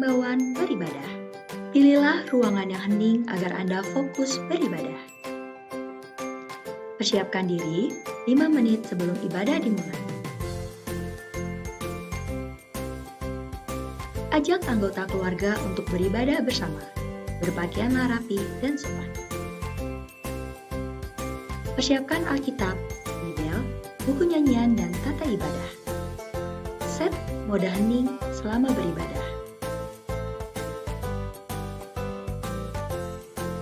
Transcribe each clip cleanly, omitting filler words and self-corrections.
keistimewaan beribadah. Pilihlah ruangan yang hening agar Anda fokus beribadah. Persiapkan diri 5 menit sebelum ibadah dimulai. Ajak anggota keluarga untuk beribadah bersama. Berpakaianlah rapi dan sopan. Persiapkan Alkitab, Bible, buku nyanyian, dan tata ibadah. Set mode hening selama beribadah.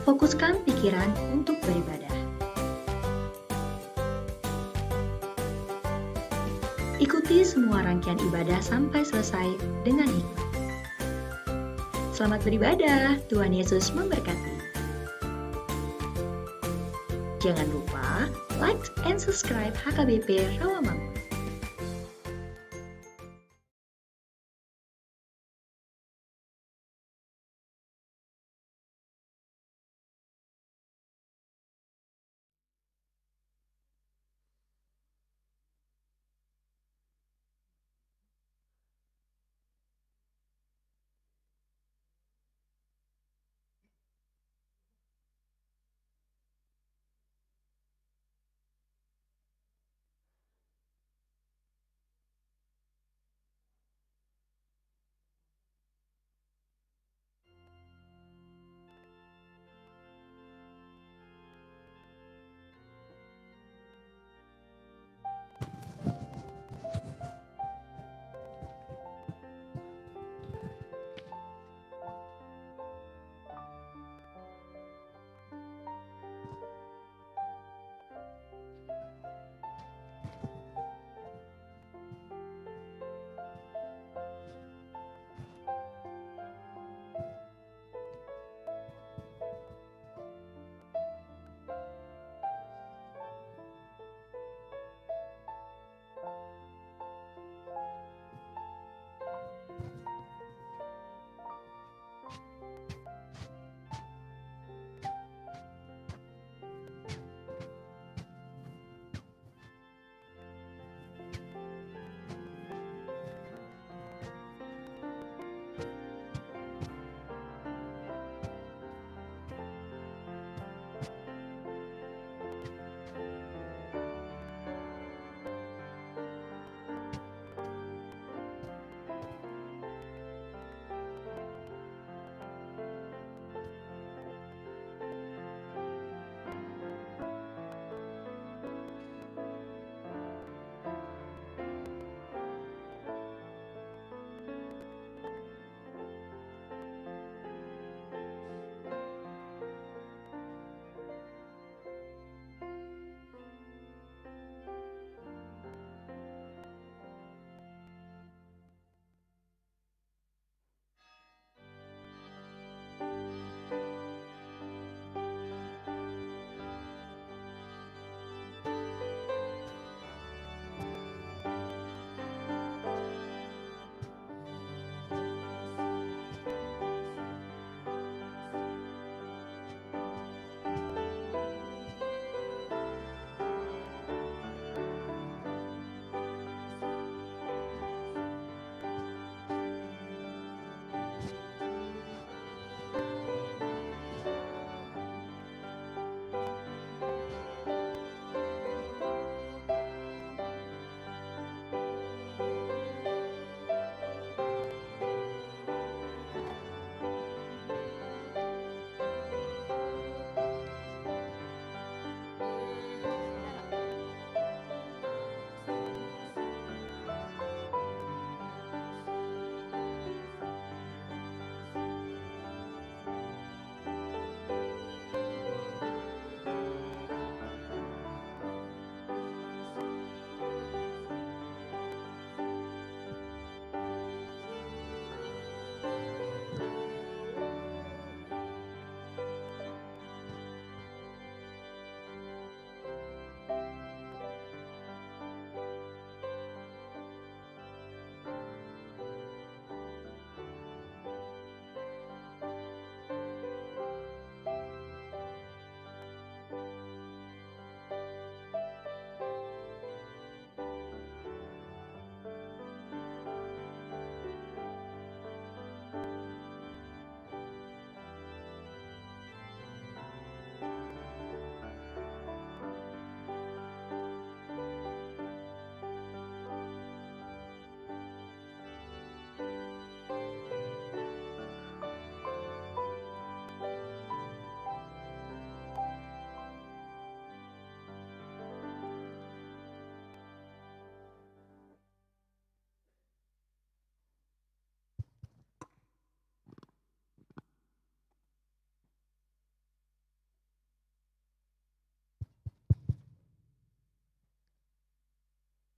Fokuskan pikiran untuk beribadah. Ikuti semua rangkaian ibadah sampai selesai dengan hikmat. Selamat beribadah, Tuhan Yesus memberkati. Jangan lupa like and subscribe HKBP Rawamangun.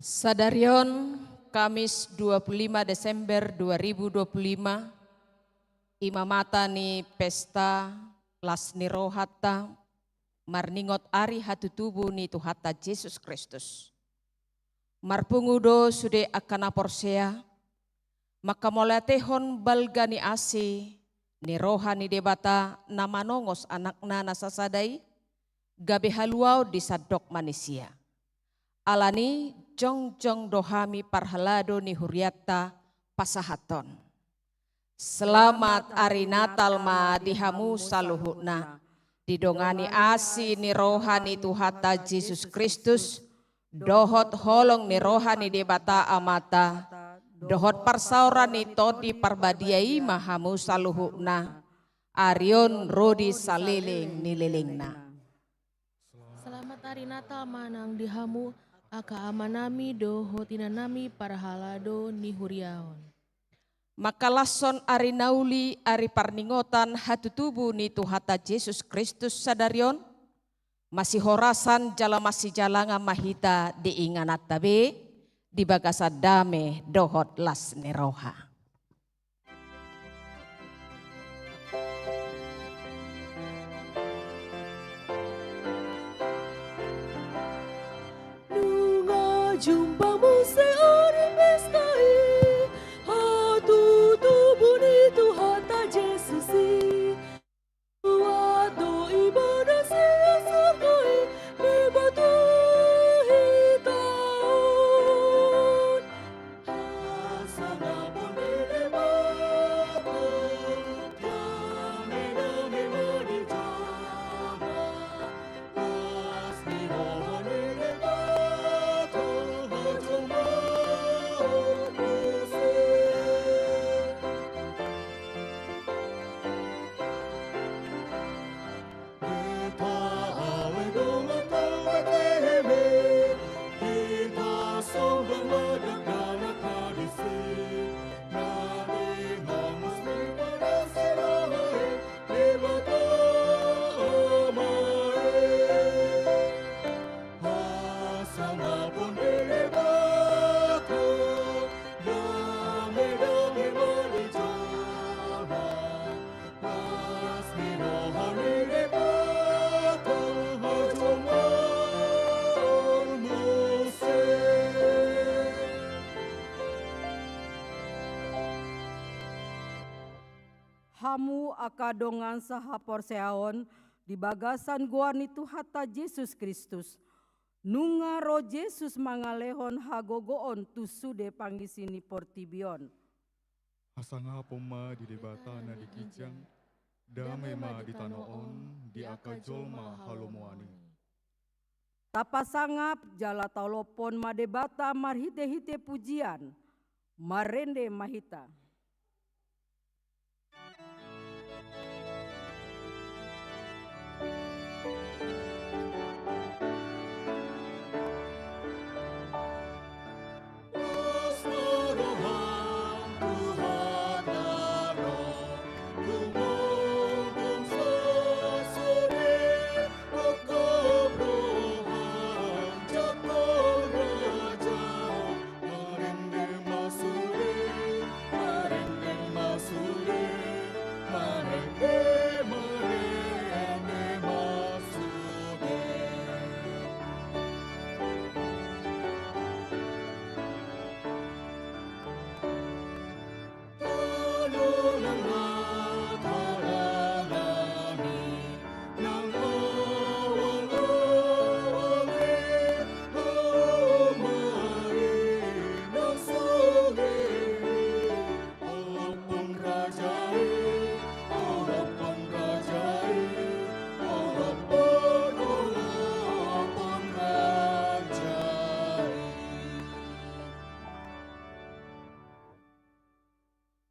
Sadarion, Kamis 25 Desember 2025, imamata ni pesta lasni rohata, marningot ari hatu tubuh ni Tuhata Yesus Kristus. Marpungudo sude akana porsea, maka molatehon balgani asi, ni rohani debata nama nongos anakna nasasadai, gabe haluau di sadok manusia. Alani jong dohami parhalado ni huriatta pasahaton. Selamat ari Natal ma dihamu saluhutna. Didongani asi ni rohani Tuhata Yesus Kristus. Dohot holong ni rohani debata amata. Dohot parsauran ni todi parbadiai mahamu saluhutna. Arion rodi saliling nililingna. Selamat hari Natal manang dihamu aka amanami doho tinanami parhalado ni huriaon. Maka lason ari nauli ari parningotan hatu tubuh ni Tuhata Yesus Kristus sadarion. Masih horasan jala masih jalanga mahita diinganat tabe di bagasa dame dohot las neroha. Jumpamu seori pestai, hatu tubuh ni Tuhata Yesusi. Wado ibadah sia surgai, di batu hitam. Asana pun dilebatu, dame menijama, asmi rohon dilebatu. Hamu akadongan saha porseaon di bagasan guani Tuhata Yesus Kristus. Nunga roh Yesus mangalehon hagogoon tusude panggisini portibion. Asanga poma di debatana di kijang, damai ma di tanoon di akajol ma halomoani. Tapasangap jala taulopon madebata marhite-hite pujian, marende mahita.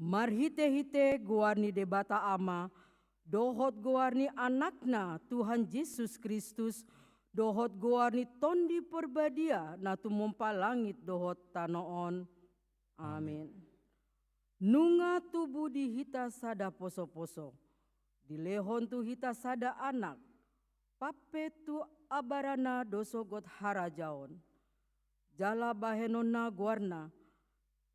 Marhite-hite guarni debata ama, dohot guarni anakna Tuhan Yesus Kristus, dohot guarni tondi perbadia na tumumpa langit dohot tanoon. Amin. Nunga tubuh di hita sada poso-poso, di lehon tu hita sada anak, pape tu abarana dosogot harajaon. jala bahenona guarna,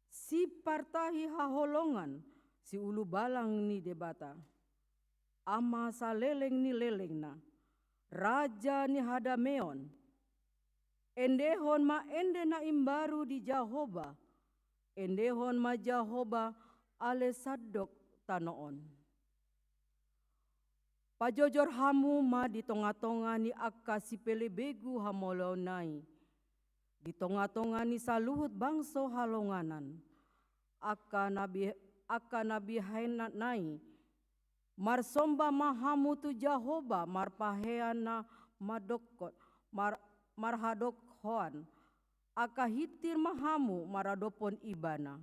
si partahi haholongan, si ulu balang ni debata, ama saleleng ni lelengna, raja ni hadameon, endehon ma ende na imbaru di Jahoba, endehon ma Jahoba ale sadok tanoon. Pajojor hamu ma di tonga-tonga ni akka si pelebegu hamolonai, di tonga-tonga ni saluhut bangso halonganan, akka nabi hainat-nai, marsomba mahamu tu Jahoba marpaheana marhadok hoan, aka hitir mahamu maradopon ibana,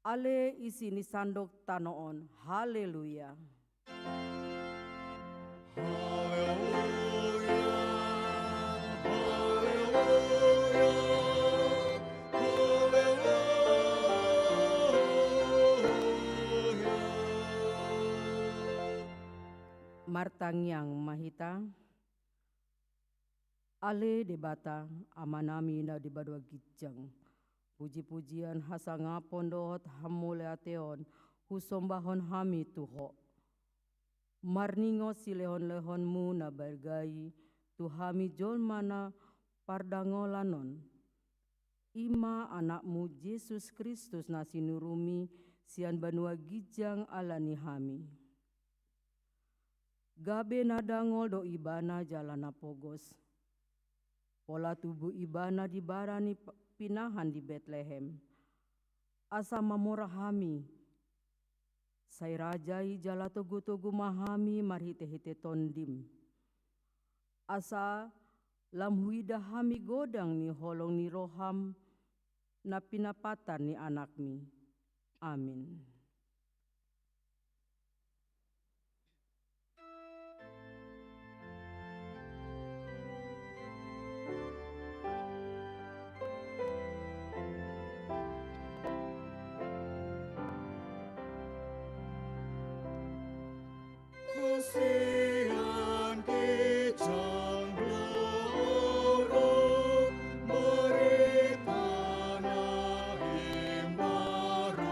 ale isi ni sandok tanoon, haleluya. Martangyang mahita, ale debata amanami na dibadwa gijang, puji-pujian hasangapon dohot hamuleateon, husombahon hami tuho. Marningo silehon-lehonmu na bergai, tuhami jolma na pardangolanon. Ima anakmu Yesus Kristus na sinurumi, sian banua gijang alani hami. Gabe na dangol do ibana jalana pogos. Pola tubuh ibana di barani pinahan di Bethlehem. Asa mamorahami. Sai rajai jala togu-togu mahami marhite-hite tondim. Asa lam huida hami godang ni holong ni roham na pinapatan ni anakmi. Amin. Kasihan kijang blorok, berita na imbarudak,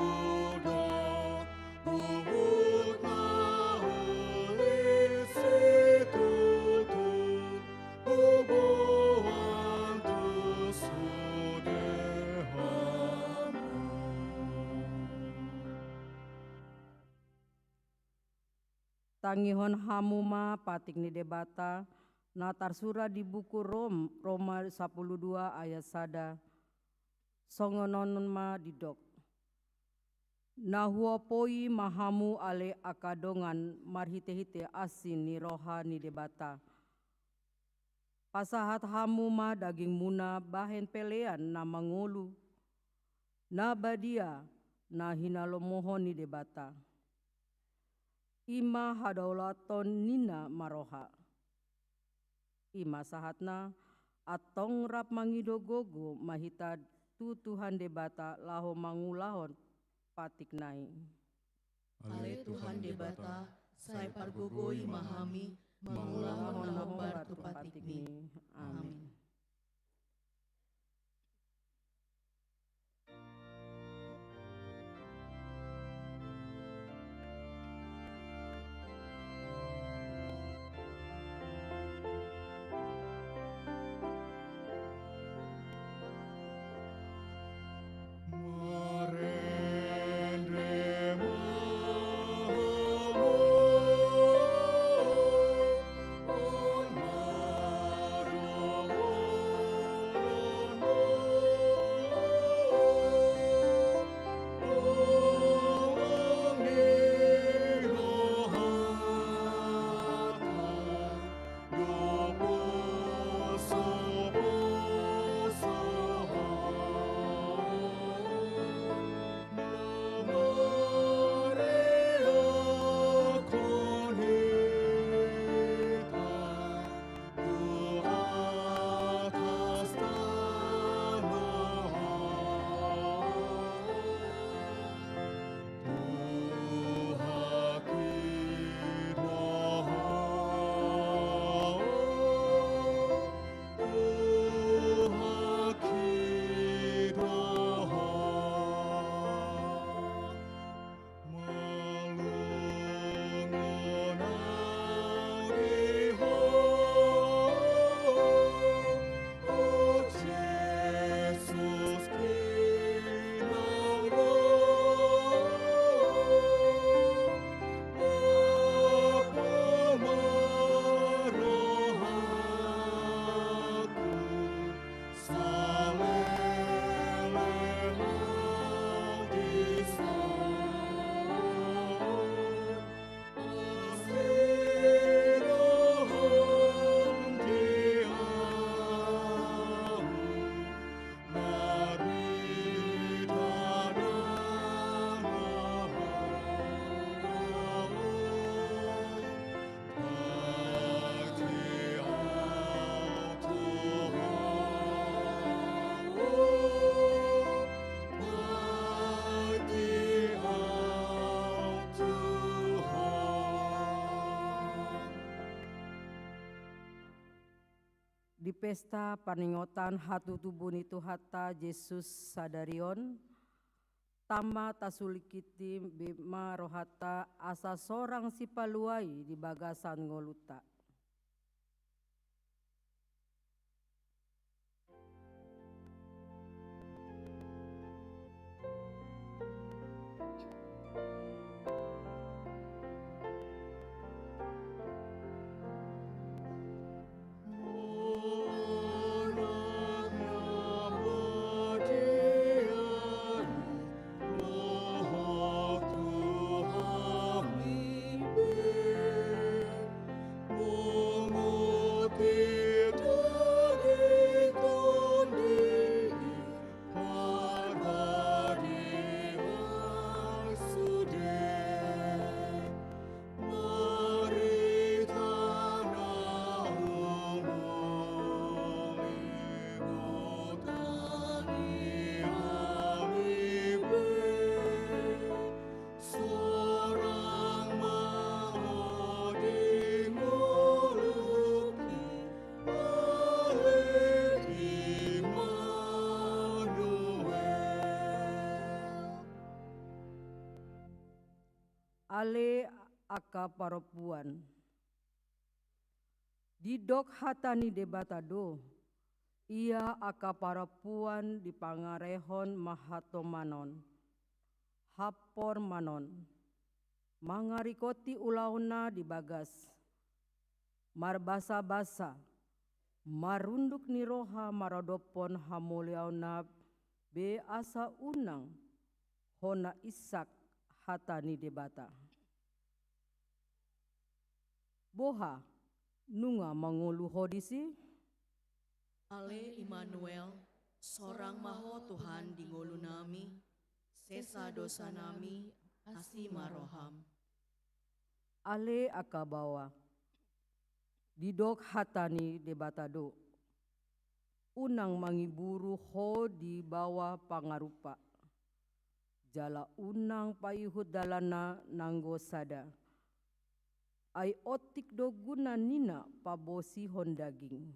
bubut na ulis situtut, bubuan tu sudehamu. Tangihon hamu ma patik ni debata na tarsura di buku Roma 12 ayat 1 songonon ma didok. Na huopoi mahamu ale akadongan marhite-hite asin ni roha ni debata. Pasahat hamu ma daging muna bahen pelean na mangulu. Na badia na hinalomohon ni debata. Ima hadaulaton nina maroha. Ima sahatna atong rap mangidogogo mahita tu Tuhan debata laho mangulahon patik nai. Ale Tuhan debata, sai pargogoi mahami, mangulahon lambar tu patikni. Amin. Marende Di pesta paningotan hatu tubuh itu hatta Yesus sadarion, tama tasulikiti bima rohata asa sorang si paluai di bagasan ngoluta. Ale aka parapuan. Didok hatani debatado, ia aka parapuan di pangarehon mahatomanon, hapor manon, mangarikoti ulauna di bagas, marbasa-basa, marunduk ni roha maradopon hamuliauna be asa unang, hona isak hatani debata. Boha, nunga mangulu hodisi? Ale Immanuel, sorang maho Tuhan di ngolu nami, sesa dosa nami, asi maroham. Ale akabawa, didok hatani debatado, unang mangiburu ho di bawah pangarupa, jala unang payuhut dalana nanggo sada, ai otik do guna nina pabosi hondaging.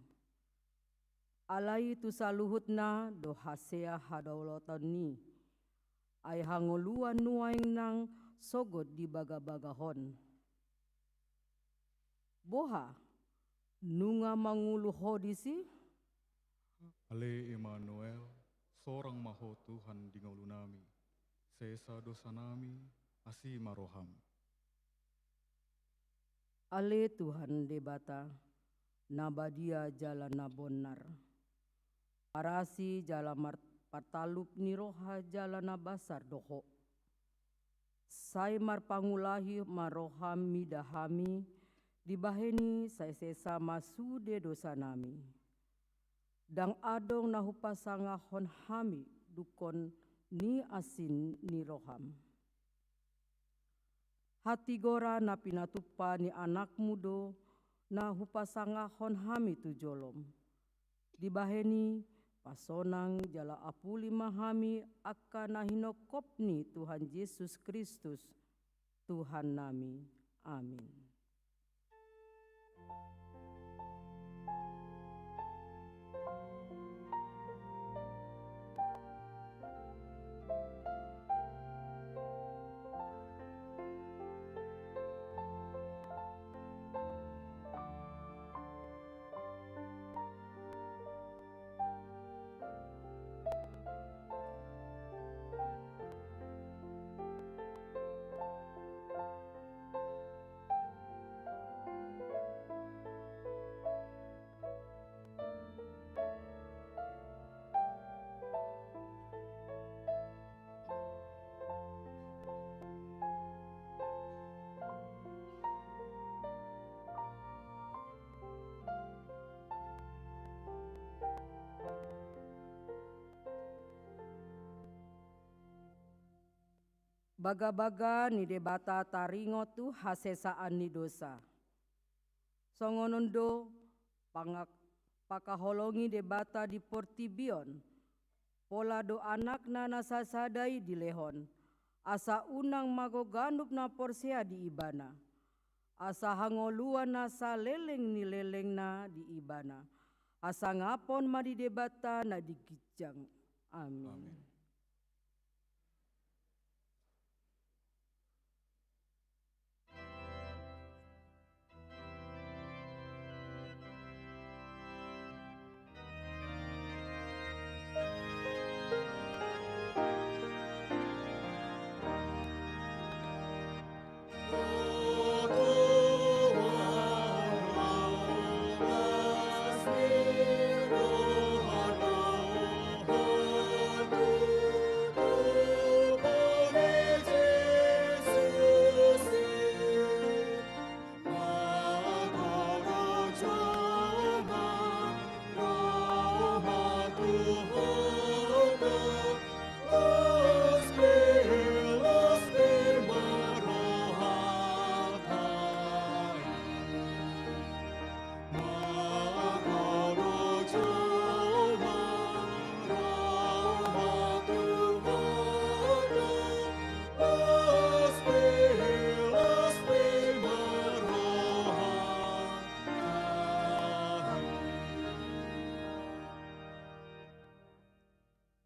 Alai tu saluhutna do hasea hadaulatan ni, ai hangoluan nuaing nang sogot di baga-bagahon. Boha, nunga mangulu hodisi? Ale Immanuel, sorang maho Tuhan di ngolu nami, sesa dosa nami, asi maroham. Ale Tuhan debata, nabadia jala nabonar. Arasi jala partalup niroha jala nabasar doho. Sai marpangulahi maroham midahami, dibaheni sai sesa masude dosa nami. Dang adong nahupasangahon hami dukon ni asin ni roham. Hati gora na pinatupa ni anak mudo na hupasangahon hami tu jolom. Dibaheni pasonang jala apuli mahami akka nahinokopni Tuhan Yesus Kristus Tuhan nami. Amin. Baga-baga ni debata taringo tu hasesaan ni dosa. Songonondo pakaholongi debata di Portibion, pola do anak na nasasadai di lehon, asa unang magoganup na porsea di ibana, asa hangoluan na sa leleng ni leleng na di ibana, Asa ngapon madi debata na digijang. Amin.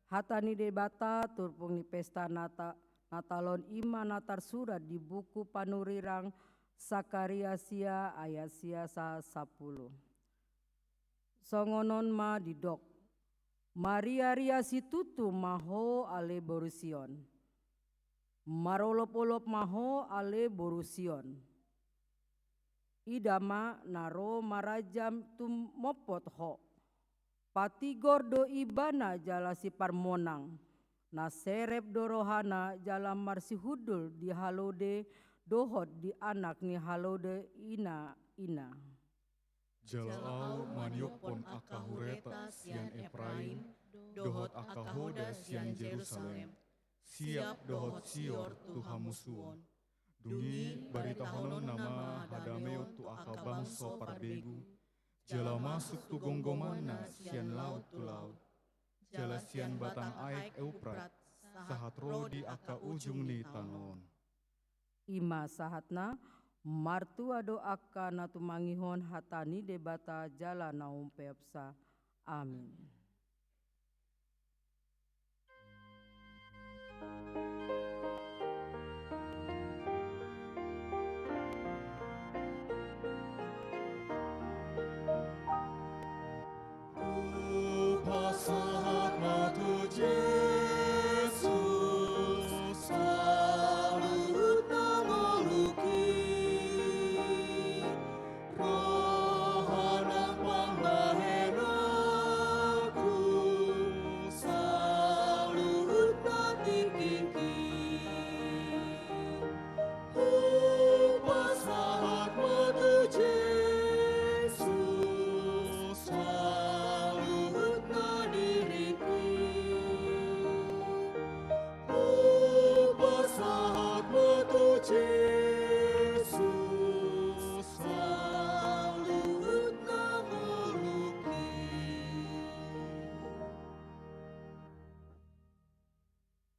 Hatani debata turpung ni pesta natalon ima natar surat di buku panurirang Sakaria sia ayat sia sa 10. Songonon ma didok. Maria ria situtu maho ale borusion. Marolop-olop maho ale borusion. Idama naro marajam tum mopot ho. Pati gordo ibana jala si parmonang, na serep dorohana jala marsi hudul di halode dohot di anak ni halode ina. Jalao maniopon akahureta sian Efraim, dohot akahoda sian Jerusalem, siap dohot sior tu hamusuon. Dungi baritahonon nama hadameo tu akabangso parbegu, jala masuk tu gonggomana sian laut tu laut. Jala sian batang aek Euprat, sahat rodi aka ujung ni tanon. Ima sahatna martu ado aka natu mangihon hatani debata jala naum peapsa. Amin.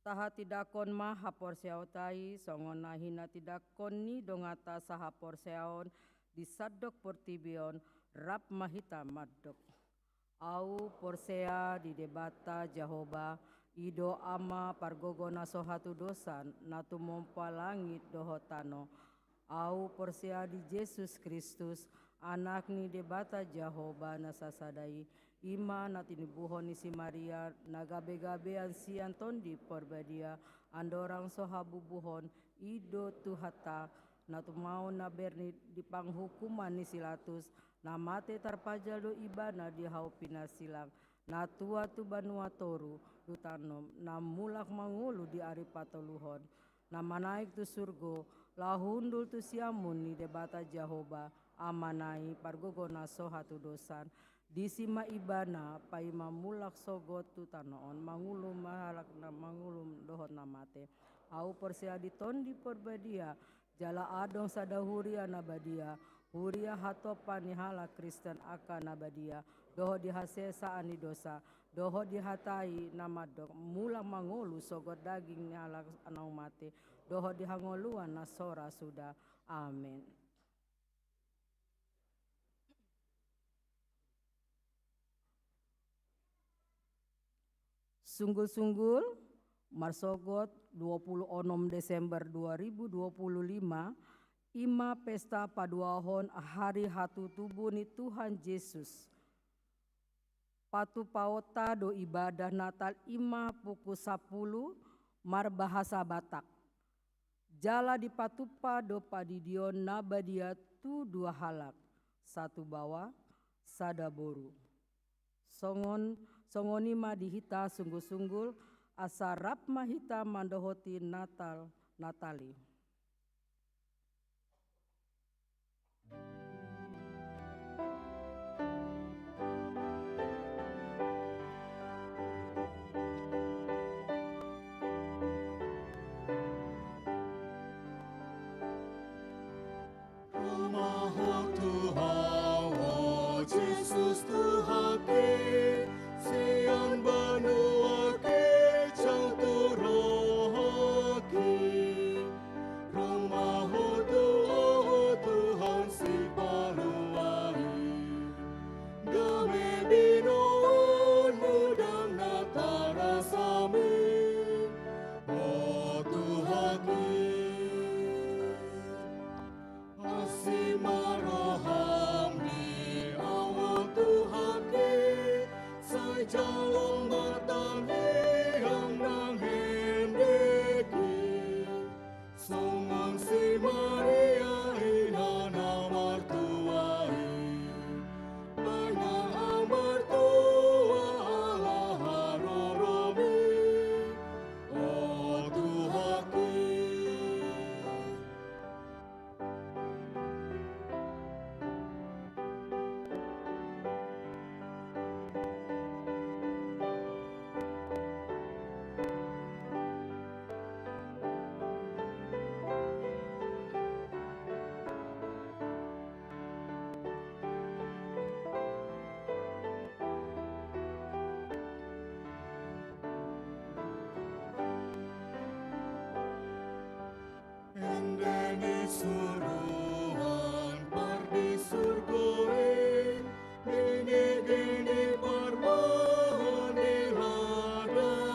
Saha tidakon ma hapor seautai songon nahina tidakon ni dongata sahapor seaon disadok portibion rap mahita madok. Au porsea di debata Jahoba ido ama pargogona sohatu dosan natu mompa langit dohotano. Au porsea di Yesus Kristus anak ni debata Jahoba nasasadai. Ima natini buhon ni si Maria nagabe-gabean si Antondi porbadia andorang sohabu buhon ido tuhata natumau na berni di panghukuman ni silatus namate tarpajal do ibana di haupina silang natua tu banua toru dutanom namulak mangulu di aripatoluhon namanaik tu surgo lahundul tu siamun ni debata Jahoba amanai pargogona sohatu dosan disima ibana paima mulak sogot tu tanoon mangulum mahalak na mangulum dohot namate au persea ditondi porbadia jala adong sadahuria nabadia huria hatopan ni hala Kristen aka nabadia dohot dihasesa ani dosa dohot dihatai namadok mulak mangulu sogot daging ni hala anau mate dohot dihangoluan nasora sudah. Amin. Sunggul-sunggul marsogot 26 Desember 2025 ima pesta paduahon hari hatu tubuh ni Tuhan Yesus. Patu paota do ibadah Natal ima pukul 10 mar bahasa Batak. Jala di patupa do padidion nabadia tu 2 halak, 1 bawah, sada boru. Songoni ma dihita sungguh-sungguh asarap mahita mandohoti Natali. Yesus Tuhan siang banua ke jauh turaki rumah Tuhan si paluai dame binon mudang natara sami oh Tuhan asih maroham di awal Tuhan jalong matane yang nang hendeki songang si Maria inana martuai banyak amartua Allah haroromi oh Tuhaki. Endeni suruhan pardi surgoe gini parmahan diladangi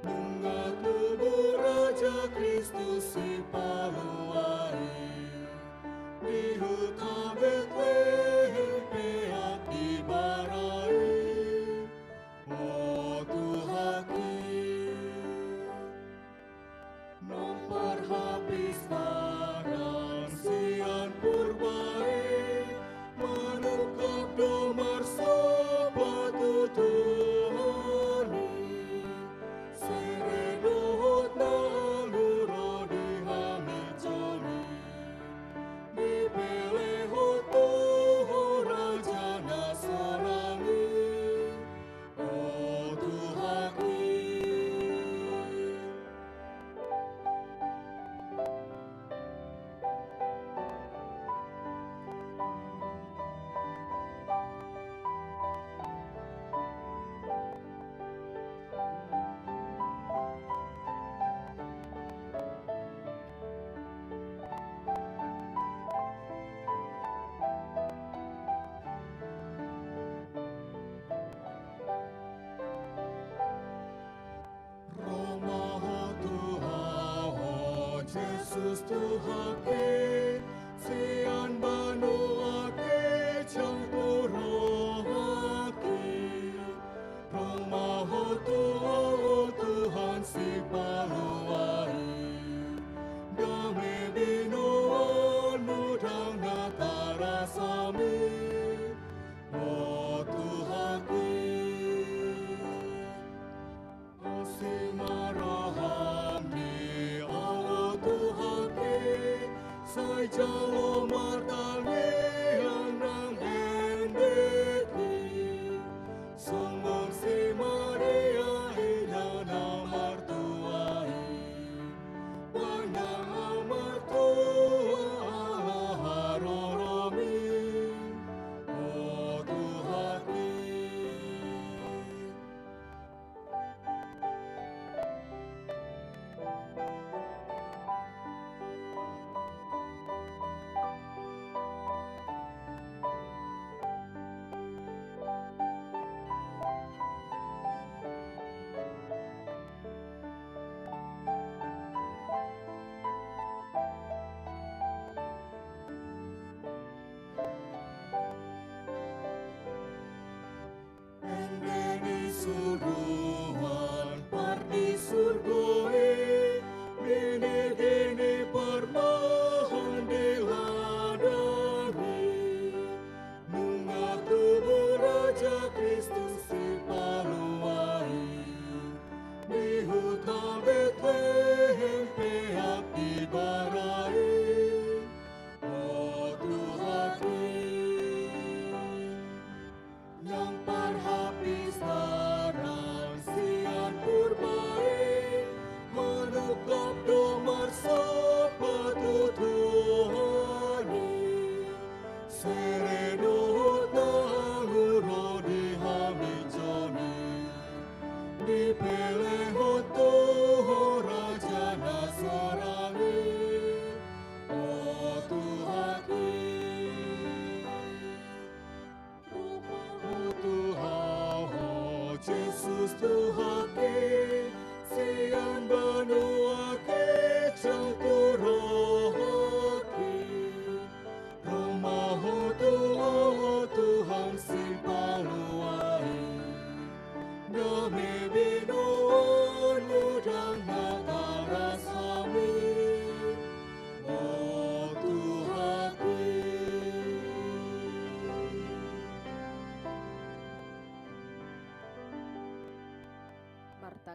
bunga tubuh Raja Kristus si paluai di huta Betlehem peak dibarai oh Tuhaki. Nomor habis barang sian purbae manukap domar sobatu Tuhani seredohot naluro dihamit joni dipelehot Tuhan Raja Nasorani oh Tuhaki. Yesus Tuhake sian banua ke jauh turaki rumah Tuhan si paluai dame binuan mudang natara sami oh Tuhaki asih maraham di awal Tuhaki sai jalo matane yang nang hendeki songong si Maria inana martuai banyak amartua Allah haroromi oh Tuhaki.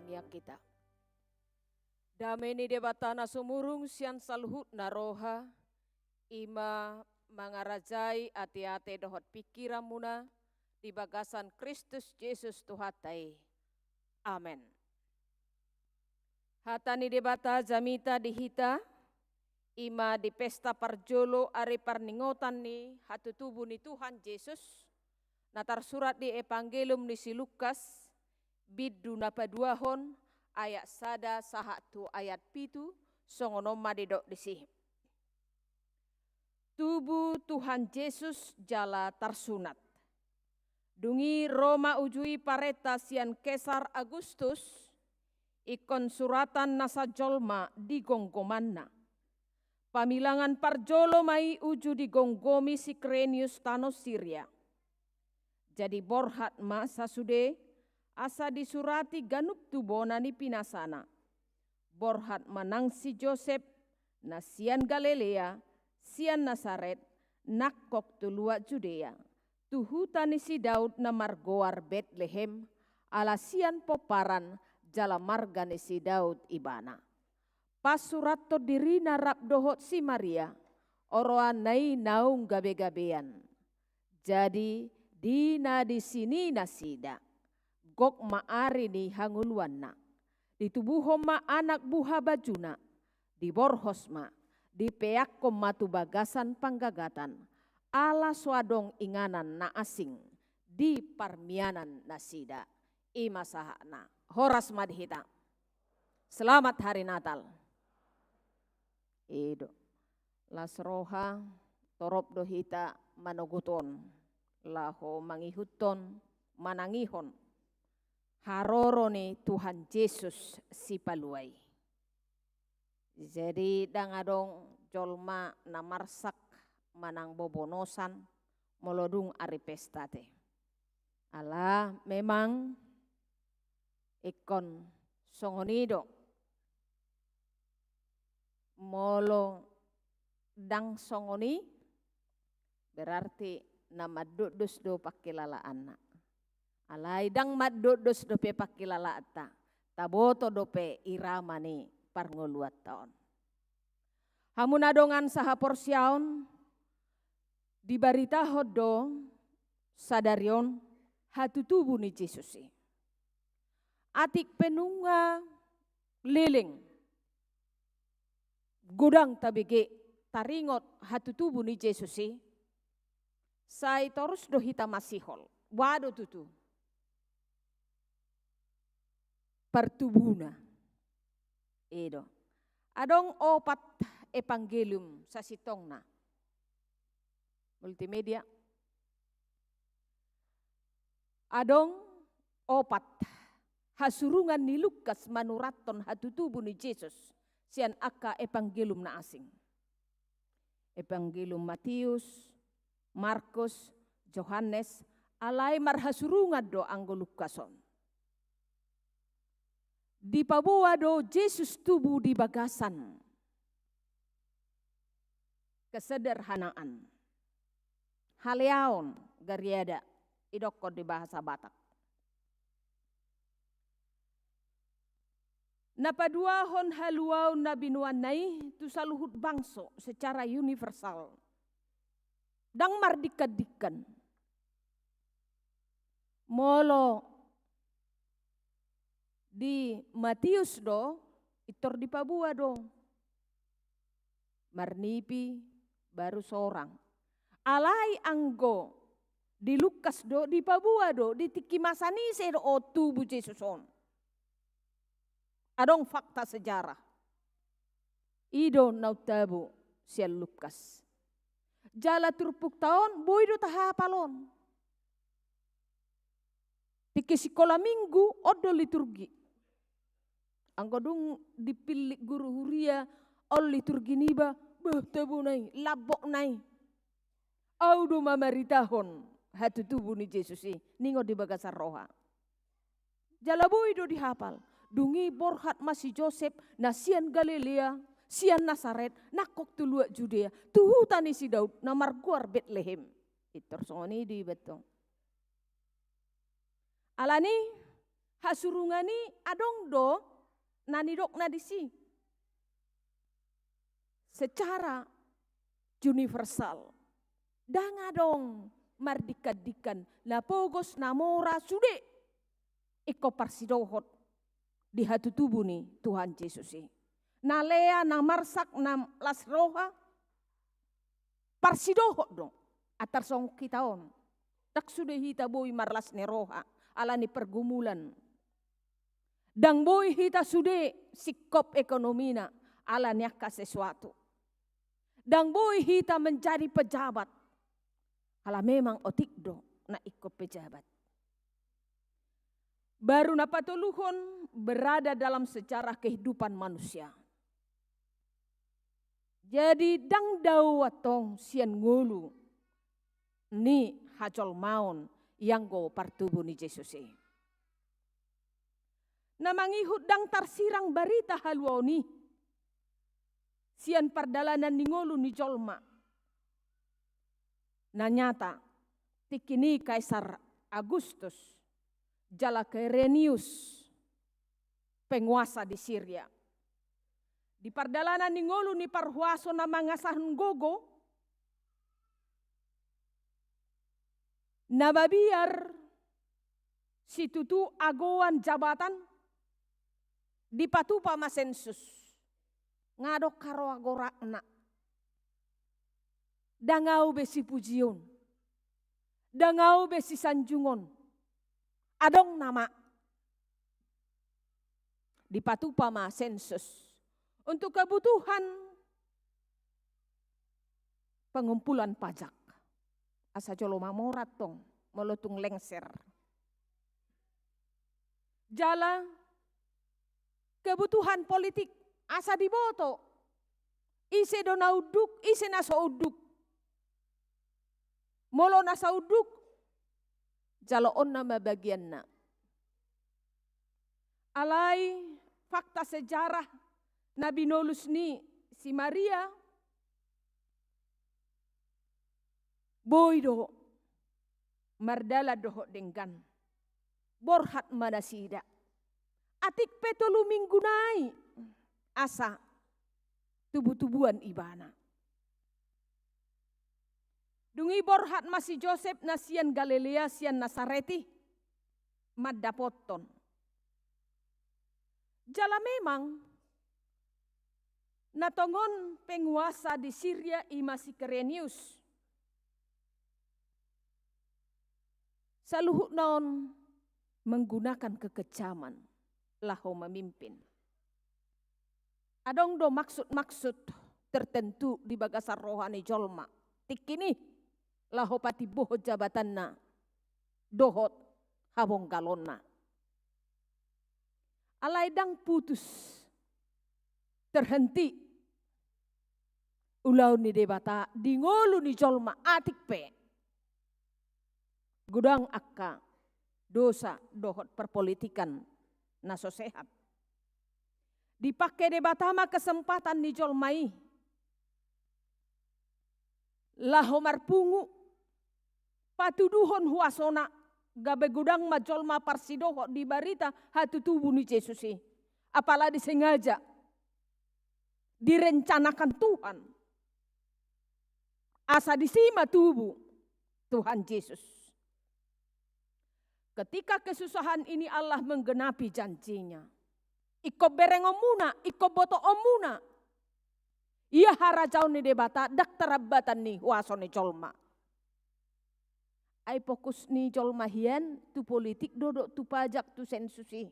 nia kita. Damai ni debatana sumurung sian salhut naroha, ima mangarajai ati-ati dohot pikiran muna di bagasan Kristus Yesus Tuhatai. Amen. Hatani debata jamita dihita, ima di pesta parjolo ari parningotan ni hatu tubuh ni Tuhan Yesus, natar surat di Evangelium ni si Lukas, bidu napaduahon, ayat sada sahatu ayat pitu, songonoma didok disih. Tubuh Tuhan Yesus jala tarsunat. Dungi Roma ujui pareta sian Kesar Agustus, ikon suratan nasa jolma di gonggomanna. Pamilangan parjolo mai uju di gonggomi si Krenius tano Syria. Jadi borhat masa sude, asa disurati ganup tubona ni pinasana. Borhat manang si Joseph, na sian Galilea, sian Nasaret, nakkok tulua Judea. Tuhutani si Daud na margoar Bethlehem, ala sian poparan jala margane si Daud ibana. Pasurat to diri narap dohot si Maria, oroan nai naung gabe-gabean. Jadi dina di sini nasida. Gok maari ni hanguluan na. Di tubuhom ma anak buha bajuna. Di borhos ma. Di peakom matu bagasan panggagatan. Ala swadong inganan na asing. Di parmianan nasida. Ima sahana. Horas madhita. Selamat hari Natal. Ido. Las roha torop dohita manoguton. Laho mangihuton manangihon. Haroro ni Tuhan Yesus si paluai. Jadi dangadong jolma namarsak manang bobonosan molodung ari pestate. Ala memang ikon songonido molo dang songoni berarti nama dudus do pakilala anak. Alai dang madudus dope pakilala ata. Taboto dope irama ni parngoluat taon. Hamunadongan saha porsyaon dibarita hodo sadarion hatu tubuh ni Yesusi. Atik penunga liling. Gudang tabige taringot hatu tubuh ni Yesusi. Sai torus do hita masihol. Wado tutu. Pertubuna. Edo. Adong opat evangelium sa sitongna. Multimedia. Adong opat hasurungan ni Lukas manuraton hatutubu ni Yesus sian aka evangelium na asing. Evangelium Matius, Markus, Yohanes, alai marhasurungan do anggo Lukason. Di pabuwa do Yesus tubuh di bagasan. Kesederhanaan. Haleaon gariada idokko di bahasa Batak. Napaduahon haluau nabinuan nai tu saluhut bangso secara universal. Dang mardikadikan. Molo di Matius do, itor di Pabua do. Marnipi baru seorang. Alai anggo di Lukas do, di Pabua do, di Tikimasani se do o tubuh Yesus on. Adong fakta sejarah. Ido nautabu sial Lukas. Jala turpuk tahun, boy do tahapalon. Tiki sekolah minggu, odo liturgi. Angko dung dipilih guru huria, ol liturgi niba, tebu nai, labok nai. Audo mamaritahon, hatu tubuh ni Yesusi, ningo di bagasar roha. Jala boy do dihapal. Dungi borhat masih Joseph, na sian Galilea, sian Nasaret, nakok tulua Judea, tuhutani si Daud, namar guar Bethlehem. Itor songoni di betong. Alani hasurungani adong do nanidok na disi. Secara universal. Danga dong mardikadikan na pogos namora sude. Iko parsidohot di hatu tubuh nih Tuhan Yesus. Nalea na marsak na lasroha parsidohot dong. Atar song kitaon. Tak sudah hita boy marlas neroha ala ni pergumulan. Dang boy hita sude sikop ekonomina ala nyaka sesuatu. Dang boy hita menjadi pejabat. Ala memang otik do na ikop pejabat. Baru na patuluhon berada dalam sejarah kehidupan manusia. Jadi dang daw atong sian ngulu ni hajol maun yang go partubu ni Yesus. Namangihut dang tarsirang barita halwau ni. Sian pardalanan ni ngolu ni jolma. Nanyata tikini Kaisar Agustus jala Quirinius penguasa di Syria. Di pardalanan ni ngolu ni parhuaso na mangasahan gogo nababiar si tutu agoan jabatan di patupa masensus ngadok karo agorakna dangau besi pujion dangau besi sanjungon adong nama di patupa masensus untuk kebutuhan pengumpulan pajak. Asa jolo mamorat tong molotung lengser. Jala kebutuhan politik asa diboto. Ise do nauduk, ise nasa uduk. Molo nasa uduk, jaloon nama bagian na. Alai fakta sejarah Nabi Nolus ni si Maria boydo mardala doho denggan borhat madasida atik petolu minggunai asa tubuh-tubuhan ibana dungi borhat masih Joseph nasian Galilea sian Nasareti maddapoton jala memang natongon penguasa di Syria imasi Quirinius saluhut naon menggunakan kekejaman laho memimpin. Adong do maksud-maksud tertentu di bagasar rohani jolma. Tikini laho pati bohot jabatanna dohot habong galonna. Alai dang putus terhenti ulau ni debata dingolu ni jolma atik pe. Gudang akka dosa dohot perpolitikan naso sehat. Dipakai debatama kesempatan ni jolmai. Laho marpungu patuduhon huasona gabe gudang majolma parsidoho di barita hatu tubuh ni Yesus. Apalagi sengaja direncanakan Tuhan. Asa disima tubuh Tuhan Yesus. Ketika kesusahan ini Allah menggenapi janjinya. Iko bereng omuna, iko boto omuna. Ia harajau ni debata, dak terabatan ni waso ni jolma. Ai fokus ni jolma hian, tu politik dodok tu pajak tu sensusi.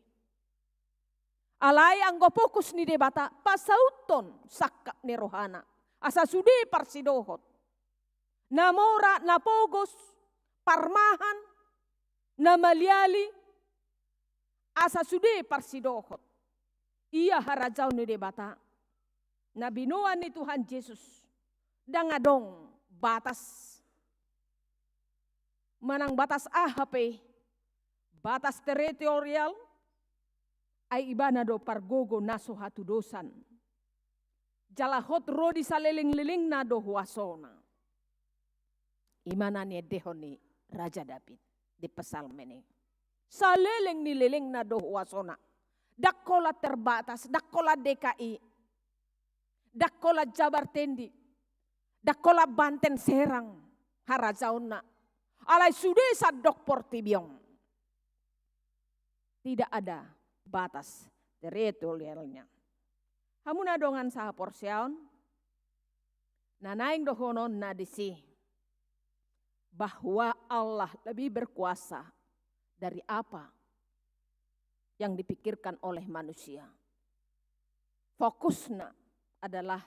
Alai anggo fokus ni debata, pasauton sakap ni rohana. Asa sudi parsidohot. Namora, napogos, parmahan, namaliali asa sude parsidohot. Ia harajau ni debata. Nabinuan ni Tuhan Yesus. Dangadong batas. Manang batas AHP. Batas teritorial. Ay ibana do pargogo naso hatu dosan. Jalahot rodi saleling-liling na do huasona. Imana ni dehoni Raja David. Di pesalm ini. Saleleng ni leleng na doh wasona. Dakola terbatas, dakola DKI, dakola Jabar Tendi, dakola Banten Serang, harajauna. Alai sudesa dok portibiong. Tidak ada batas teritorialnya. Hamuna dongan saha porsiaon, nanaing dohonon nadisi, bahwa Allah lebih berkuasa dari apa yang dipikirkan oleh manusia. Fokusnya adalah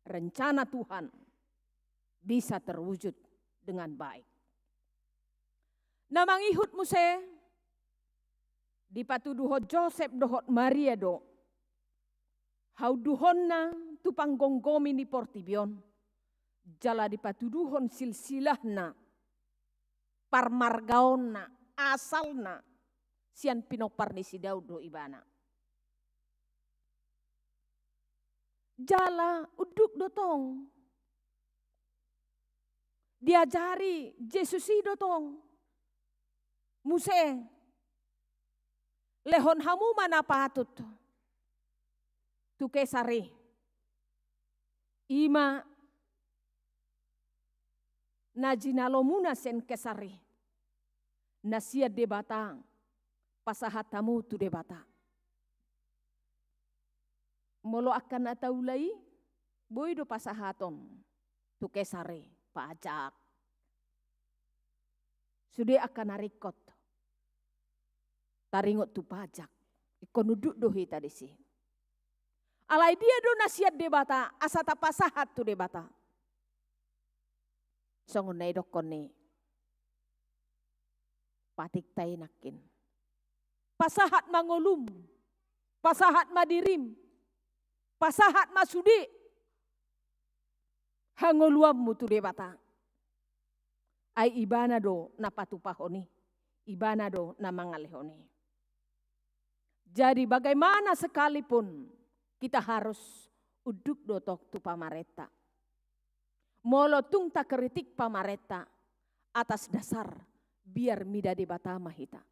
rencana Tuhan bisa terwujud dengan baik. Namang ihut muse dipatuduho Joseph dohot Maria do. Hau duhonna tupang gonggomi ni portibion. Jala dipatuduhon silsilahna, parmargaonna, asalna, sian pinoparni si Daud do ibana. Jala uduk dotong. Diajari Yesus dotong. Muse lehon hamu mana patut tu kesari ima najinalomuna sen kesari nasia debata pasahatamu tu debata molo akan ataulai boy do pasahaton tu kesari pajak sudah akan narikot taringot tu pajak. Ikon duduk dohi tadi sih. Alai dia do nasihat debata, asata pasahat tu debata. Songon nai dokon ni. Patik tay nakin. Pasahat mangolum. Pasahat madirim. Pasahat masudi. Hangoluammu tu debata. Ai ibana do napatupahoni. Ibana do namangalehoni. Jadi bagaimana sekalipun kita harus uduk dotok tu pamareta. Molotung tak kritik pamareta atas dasar biar mida debata mahita.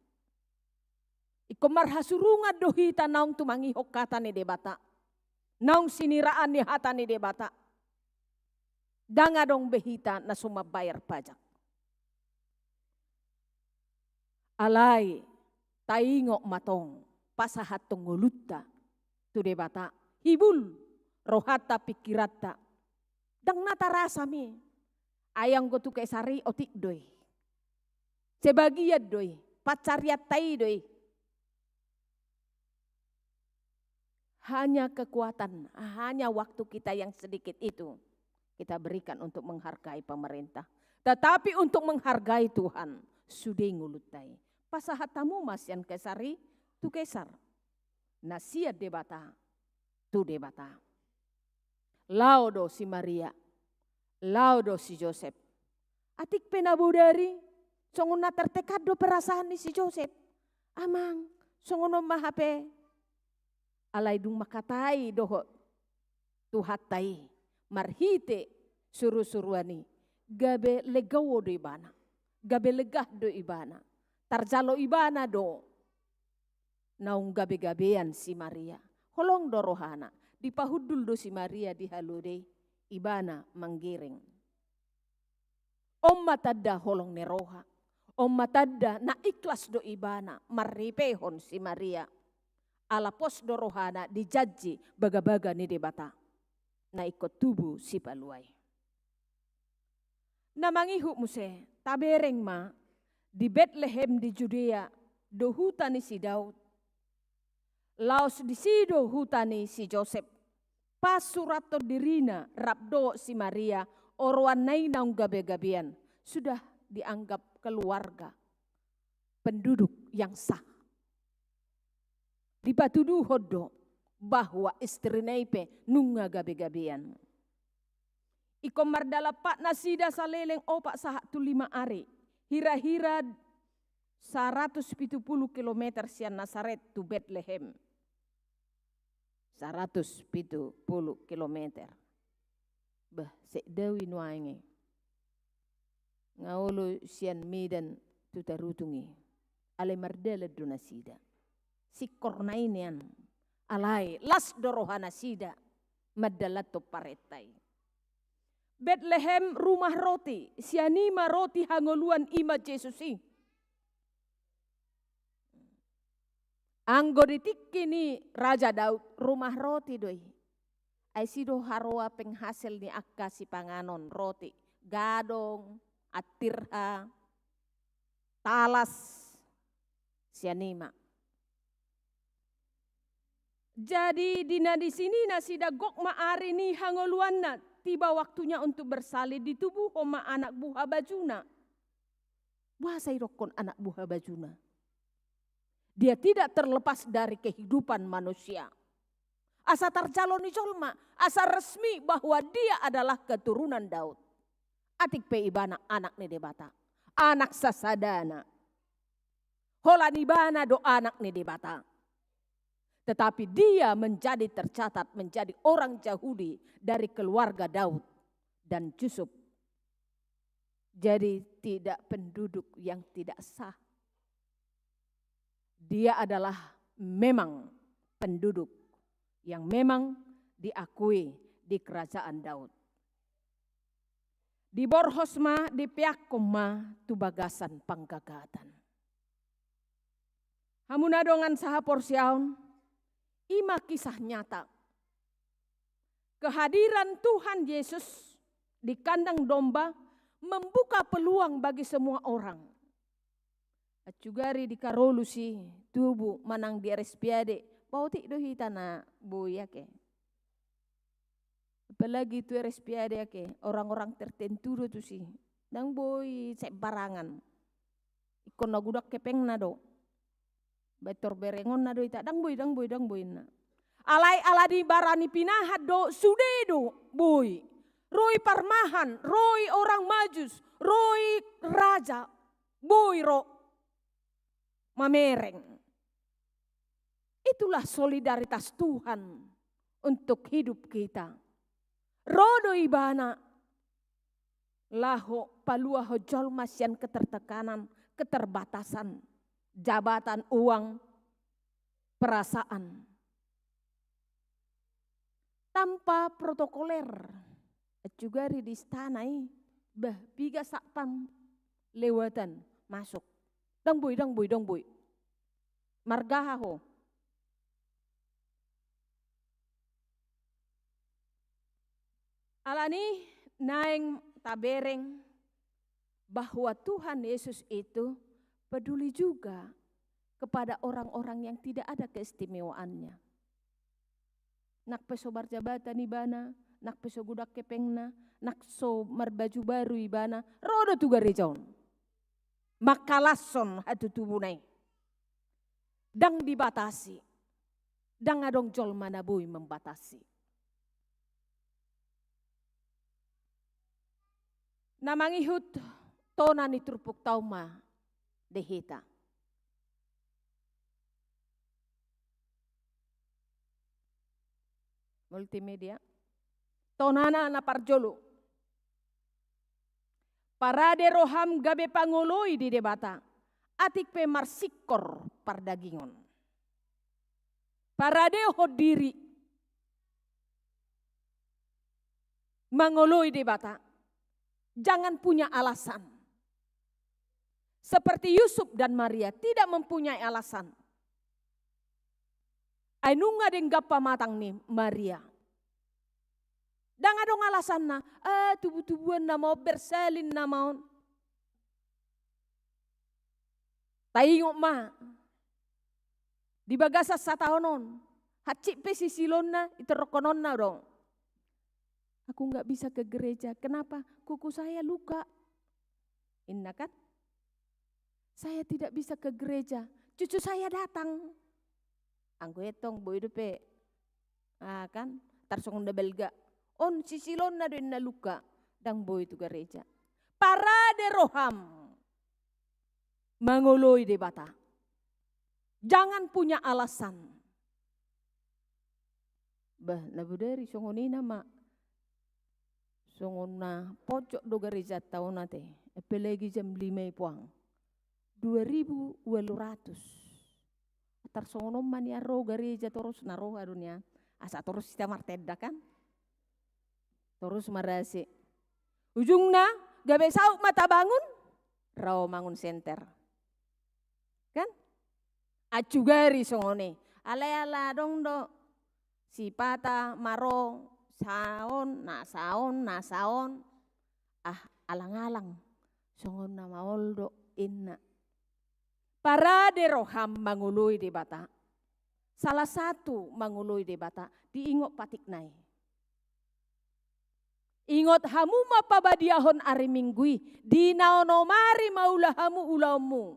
Ikomar hasurungan dohita naung tumangi hokata ni debata. Naung siniraan ni hata ni debata. Danga dong behita na sumabayar pajak. Alai taingok matong. Pasahat tongolutta tu debata hibul rohata pikirata dang nata rasami ayang go tu kesari otik doi sebagian doi pacariat tai doi hanya kekuatan hanya waktu kita yang sedikit itu kita berikan untuk menghargai pemerintah tetapi untuk menghargai Tuhan sudah ngulutai pasahat tamu mas yang kesari tu kesar, nasihat debata, tu debata. Laudo si Maria, laudo si Joseph. Atik penabudari, songon na tertekad do perasaan ni si Joseph. Amang, songon mahape. Alay dung makatai dohot, tuhatai, marhite suru-suruani. Gabe legawo do ibana, gabe legah do ibana, tarjalo ibana do. Naung gabe-gabean si Maria. Holong dorohana. Dipahudul do si Maria di halude. Ibana manggiring. Om matadda holong neroha. Om matadda na ikhlas do ibana. Maripehon si Maria. Alapos dorohana dijaji baga-baga ni debata. Na ikut tubuh si paluay. Namangihu muse. Tabereng ma. Di Bethlehem di Judea. Do hutani si Daud. Laos di sido hutani si Joseph. Pas surato dirina rabdo si Maria. Orwan nai naung gabe-gabean. Sudah dianggap keluarga. Penduduk yang sah. Dipatuduh hodo bahwa istri naipe nunga gabe-gabean. Iko mardala pak nasida saleleng opak sahat tu 5 ari. Hira-hira 170 kilometer sian Nazaret tu Bethlehem. 170 kilometer. Bah, sekdawi nuange. Ngaulu sian medan tu tarutungi. ale mardele donasida. Sikorna inian alai las dorohana sida madalato paretai. Bethlehem rumah roti, sianima roti hangoluan ima Jesusi. Anggo ditikki ni Raja Daud rumah roti doi. Ai sido harua penghasil ni akka si panganon roti. Gadong, atirha, talas, sianima. Jadi dina di sini nasi dagok maari ni hangoluanna. Tiba waktunya untuk bersalin di tubuh homa anak buah bajuna. Bahasa rokon anak buah bajuna. Dia tidak terlepas dari kehidupan manusia. Asa tercaloni colma, asa resmi bahwa dia adalah keturunan Daud. Atik pe ibana anak ni debata. Anak sasadana. Hola nibana do anak ni debata. Tetapi dia menjadi tercatat menjadi orang Yahudi dari keluarga Daud dan Yusuf. Jadi tidak penduduk yang tidak sah. Dia adalah memang penduduk yang memang diakui di kerajaan Daud. Di Borhosma, di Piakoma, tu bagasan panggagatan. Hamunadongan saha porsiaun, ima kisah nyata. Kehadiran Tuhan Yesus di kandang domba membuka peluang bagi semua orang. Acugari di karolusi tubuh manang di respiade, bautik dohi tanah boya ke. Apalagi tu respiade ke, orang-orang tertentu tu sih. Dang boy sebarangan. Ikon nagudak kepeng nado. Betor berengon na do ita dang boy na. Alai aladi barani pinahat do sudedo boy. Roy parmahan, roy orang majus, roy raja, boy ro mamereng. Itulah solidaritas Tuhan untuk hidup kita. Rodo ibana laho palua hojol masian ketertekanan, keterbatasan. Jabatan, uang, perasaan. Tanpa protokoler. Juga di istanai. Bah, biga sakpam lewatan masuk. Dang boy. Margaha ho. Alani naeng tabereng bahwa Tuhan Yesus itu peduli juga kepada orang-orang yang tidak ada keistimewaannya. Nak peso barjabatan ibana, nak peso gudak kepengna, nak so marbaju baru ibana, rodo tu garejon. Makalason hatu tubunai. Dang dibatasi. Dang adong jol manabui membatasi. Namangihut tona ni turpuk tauma dehita. Multimedia. Tonana na parjolo. Parade roham gabe pangoloi di debata. Atik pe marsikor pardagingon. Parade hodiri. Mangoloi debata. Jangan punya alasan. Seperti Yusuf dan Maria tidak mempunyai alasan. Ainunga denggapa matang nih Maria. Dan adong alasan na, tubuh-tubuhan na mau bersalin na mau. Tayong ma, di bagasa sa taonon, hacip pe sisilon na, iterokonon na dong. Aku nggak bisa ke gereja, kenapa? Kuku saya luka. Inna kan? Saya tidak bisa ke gereja, cucu saya datang. Anggo etong boy depe. Kan, tarsong da belga. On sisilon na din na luka. Dang boy tu gereja. Parade roham. Mangoloy de bata. Jangan punya alasan. Bah, nabuderi songonina ma. Songona pojok do gereja tahun nate. Apalagi jam 5 puang. 2.800. Tarsongon man ya ro gereja terus naroh adunya. Asa terus kita marteda kan. Terus marasi. Ujungna gabe sauk mata bangun. Rao mangun center. Kan? Acu gari songone. Ala dong do. Si pata maro saon. Alang-alang. Songon na maoldo inna. Parade roham mangului di bata. Salah satu mangului di bata. Diingok patik nai. Ingot hamu mapabadiahon ari minggui. Di naonomari maulah hamu ulamu.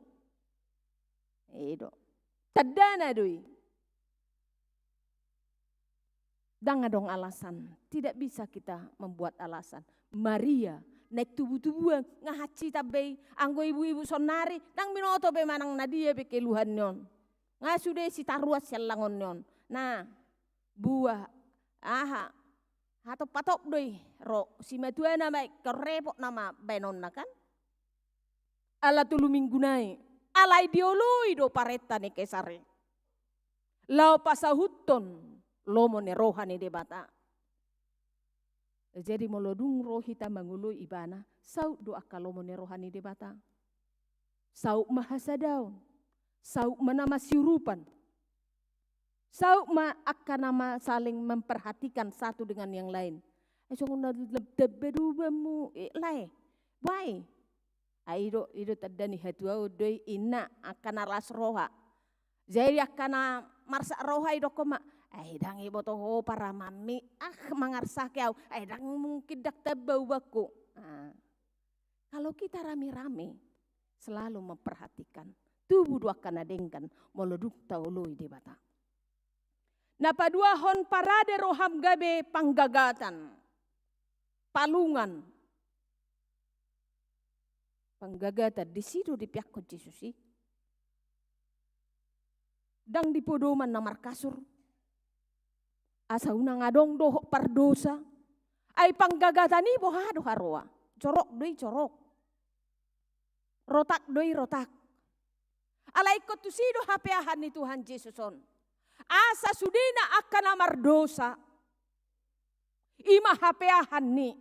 Edo. Tadana dui. Dang dong alasan. Tidak bisa kita membuat alasan. Maria naik tubuh-tubuhan ngahaci tabai anggo ibu-ibu sonari dang minoto be manang nadia be keluhan nyon. Ngasude si taruas selangon nyon. Nah, buah atau patok doi ro si matua nama kerepok nama benon kan? Ala tulu minggu nai. Ala ideoloi do pareta ne kesare. Lau pasahuton lomo ne rohani debata. Jadi molodung rohita mangului ibana, sauk doa kalomo ne rohani debata. Sauk mahasadaun, sauk manama siurupan. Sauk ma akan nama saling memperhatikan satu dengan yang lain. Esongna debedubamu lai. Why? Aido tadani hatuau doi ina akan alas roha. Jadi akan marsa roha ido koma. Dang ibo toho para mami mangarsak yau. Dang mungkin dak tabau baku. Kalau kita rame-rame selalu memperhatikan tubuh dua kanadengkan moloduk taului di bata. Napa dua hon parade roham gabe panggagatan. Palungan. Panggagatan di situ di pihak Yesus. Dang di podoman namar kasur. Asa unang adong dohok pardosa. Ay panggagatan ni bohado haroa. Corok doi corok. Rotak doi rotak. Alay kotusido hapeahan ni Tuhan Yesuson. Asa sudina akan amar dosa. Ima hapeahan ni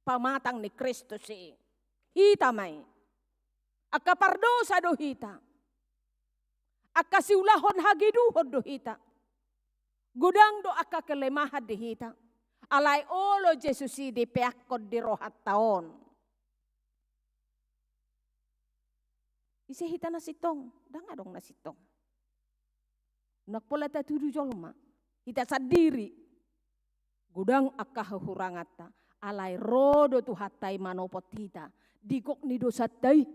pamatang ni Kristus si. Hita may. Aka pardosa do hita. Aka siulahon hagiduhod do hita. Gudang do aka kelemahan di hita. Alay olo Jesusi di peakod di rohat taon. Isi hita nasitong. Dang adong nasitong. Nakpola ta tudu jolma. Hita sadiri. Gudang aka hurangata. Alay rodo tu hatai manopot hita. Digok ni dosa tay.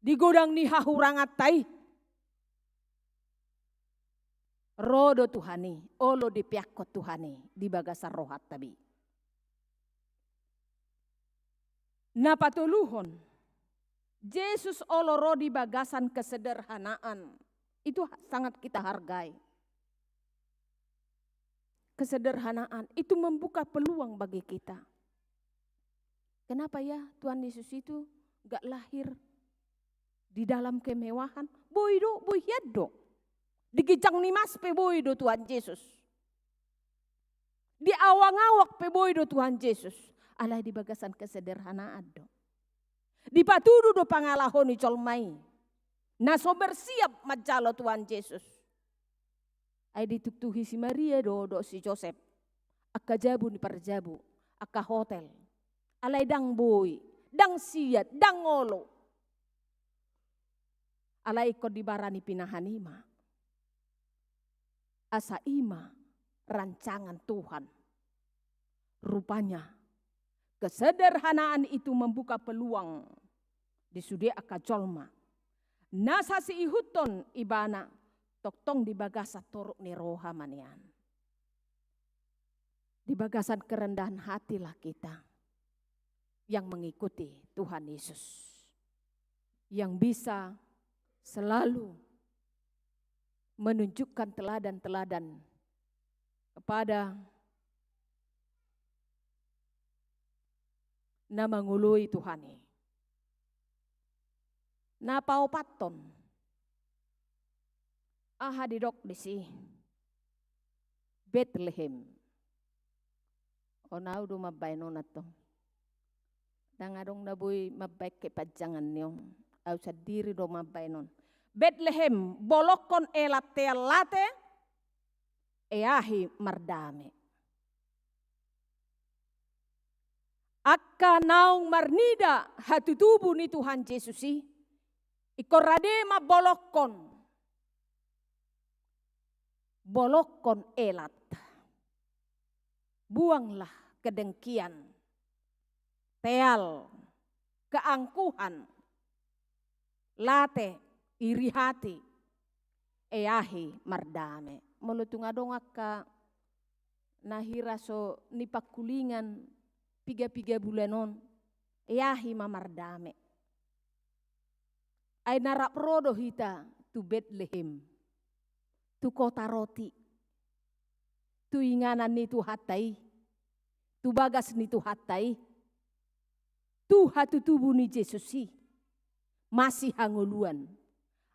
Di gudang ni hahurangatai. Rodo Tuhani, olo di piakot Tuhani, di bagasar rohat tabi. Napatuluhon, Yesus olo ro di bagasan kesederhanaan. Itu sangat kita hargai. Kesederhanaan itu membuka peluang bagi kita. Kenapa ya Tuhan Yesus itu gak lahir di dalam kemewahan? Boido, boyado. Digijang ni mas peboido Tuhan Yesus. Di awang-awak peboido Tuhan Yesus. Alay di bagasan kesederhanaan do. Di patudu do pangalahon ni colmai. Naso bersiap majalo Tuhan Yesus. Ay dituktuhi si Maria do si Joseph. Aka jabu ni parjabu. Aka hotel. Alay dang boy. Dang siat. Dang ngolo. Alay ko di barani pinahanima. Asa ima rancangan Tuhan. Rupanya kesederhanaan itu membuka peluang di sudi aka colma. Nasa si ihuton ibana toktong di bagasa toruk ni roha manian. Di bagasan kerendahan hatilah kita yang mengikuti Tuhan Yesus. Yang bisa selalu menunjukkan teladan-teladan kepada nama ngului Tuhani. napao paton. Aha didok disi Bethlehem. Onau do mabay no nato. Dangadong naboy mabay ke pajangan niyo. Au sa diri do mabay non. Bethlehem bolokon elate late eahi mardame. Akka naung marnida hatutubu ni Tuhan Yesusi. Ikorade mabolokon. Bolokon elat. Buanglah kedengkian, teal, keangkuhan, late, iri hati, eahi mardame. Melutung adong akka nahira so nipakulingan piga bulanon, eahi mamardame. Ay narap rodo hita tu Bethlehem, tu kota roti, tu inganan ni tu hatai, tu bagas ni tu hatai, tu hatu tubuh ni Yesusi, masih hanguluan,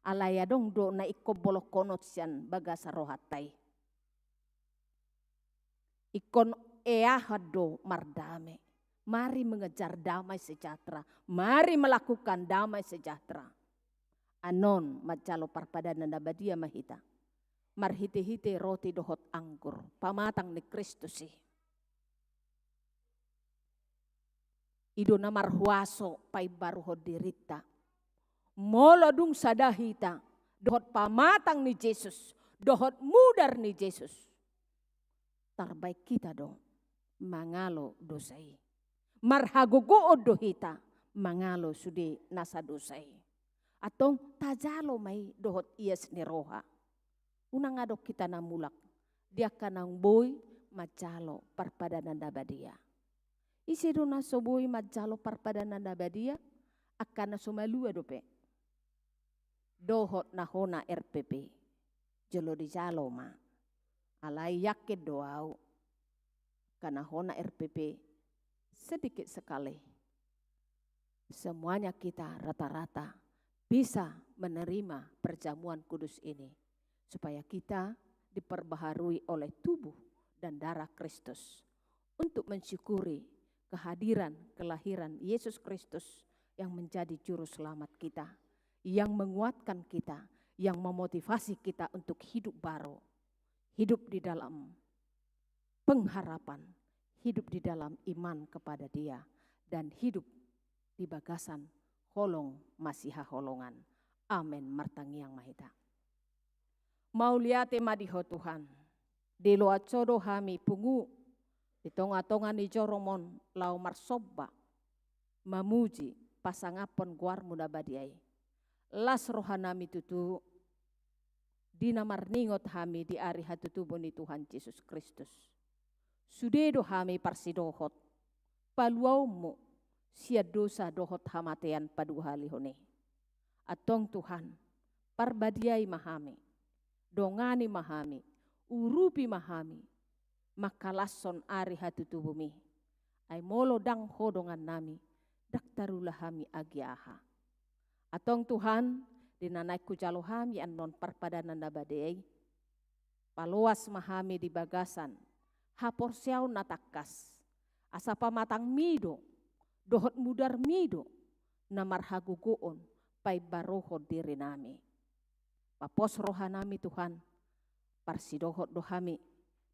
alaya dong do na ikko bolok konot sian bagas rohatai. Ikon eahado mardame, mari mengejar damai sejahtera, mari melakukan damai sejahtera. Anon macalo parpadana nabadia mahita. Marhite-hite roti dohot anggur, pamatang ni Kristusi. Ido na marhuaso pai baru hodirita. Molo dung sadahita, dohot pamatang ni Yesus, dohot mudar ni Yesus. Terbaik kita dong, mangalo dosai. Marhagogo dohita, mangalo sudi nasa dosai. Atong tajalo mai dohot ias ni roha. Unang adok kita namulak, dia kanang boy macalo parpadanan dabadia. Isi dona soboy macalo parpadanan dabadia, akan sumalua dope. Dohot nahona RPP, jelo di jalo ma. Alai yakin doau, karena hona RPP sedikit sekali. Semuanya kita rata-rata bisa menerima perjamuan kudus ini. Supaya kita diperbaharui oleh tubuh dan darah Kristus. Untuk mensyukuri kehadiran, kelahiran Yesus Kristus yang menjadi juru selamat kita. Yang menguatkan kita, yang memotivasi kita untuk hidup baru. Hidup di dalam pengharapan, hidup di dalam iman kepada Dia. Dan hidup di bagasan holong masiha holongan. Amin martangiang mahita. Mau liate madiho Tuhan, di loa codo hami pungu, di tonga-tonga ni joromon lau marsoba, mamuji pasangapon guar muda badiai. Las rohanami tutu, dina marningot hami di ari hatutubo ni Tuhan Yesus Kristus. Sudedo hami parsidohot, paluaumu sia dosa dohot hamatean paduhali hone. Atong Tuhan, parbadiai mahami. Dongani mahami, urupi mahami, makalason ari hatu tubumi. Ay molo dang hodongan nami, daktarulah hami agiaha. Atong Tuhan, dinanay kujalo hami anon parpadanan nabadei, paluas mahami di bagasan, hapor siyaw natakas, asa pamatang mido, dohot mudar mido, na marhagugoon, pay barohod diri nami. Papos rohanami Tuhan, parsidohot dohami,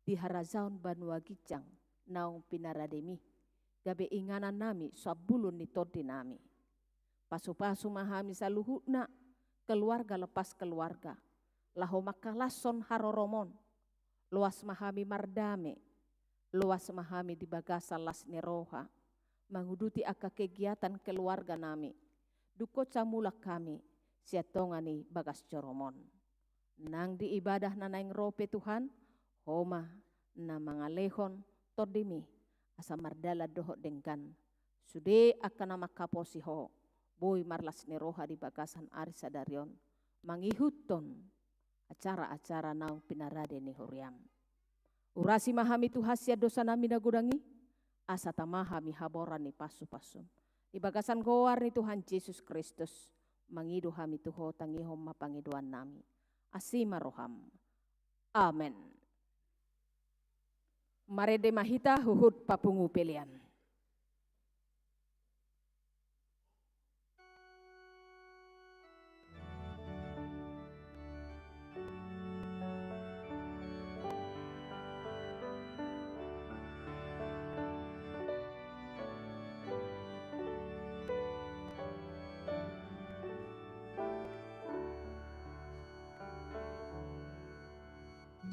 di harazaon banua gijang, naung pinarademi, gabe inganan nami, sabulun ni todi nami. Pasu-pasu mahami saluhutna, keluarga lepas keluarga, laho makalason haroromon, luas mahami mardame, luas mahami di bagasa las neroha, menguduti aka kegiatan keluarga nami, duko camulak kami, siatongani bagas coromon. Nang di ibadah na naing rope Tuhan, homa na mangalehon tordimi asa mardala dohot dengkan. Sude akan nama kaposiho, boy marlas neroha di bagasan ari sadarion, mangihuton acara-acara naung pinarade ni huriam. Urasi mahami Tuhasia dosa nami nagudangi, asa tamahami haboran ni pasu-pasu. Di bagasan goar ni Tuhan Yesus Kristus, mangidu hami tuho tangihom mapangiduan nami. Asima roham. Amen. Marede mahita huhud papungu pilihan.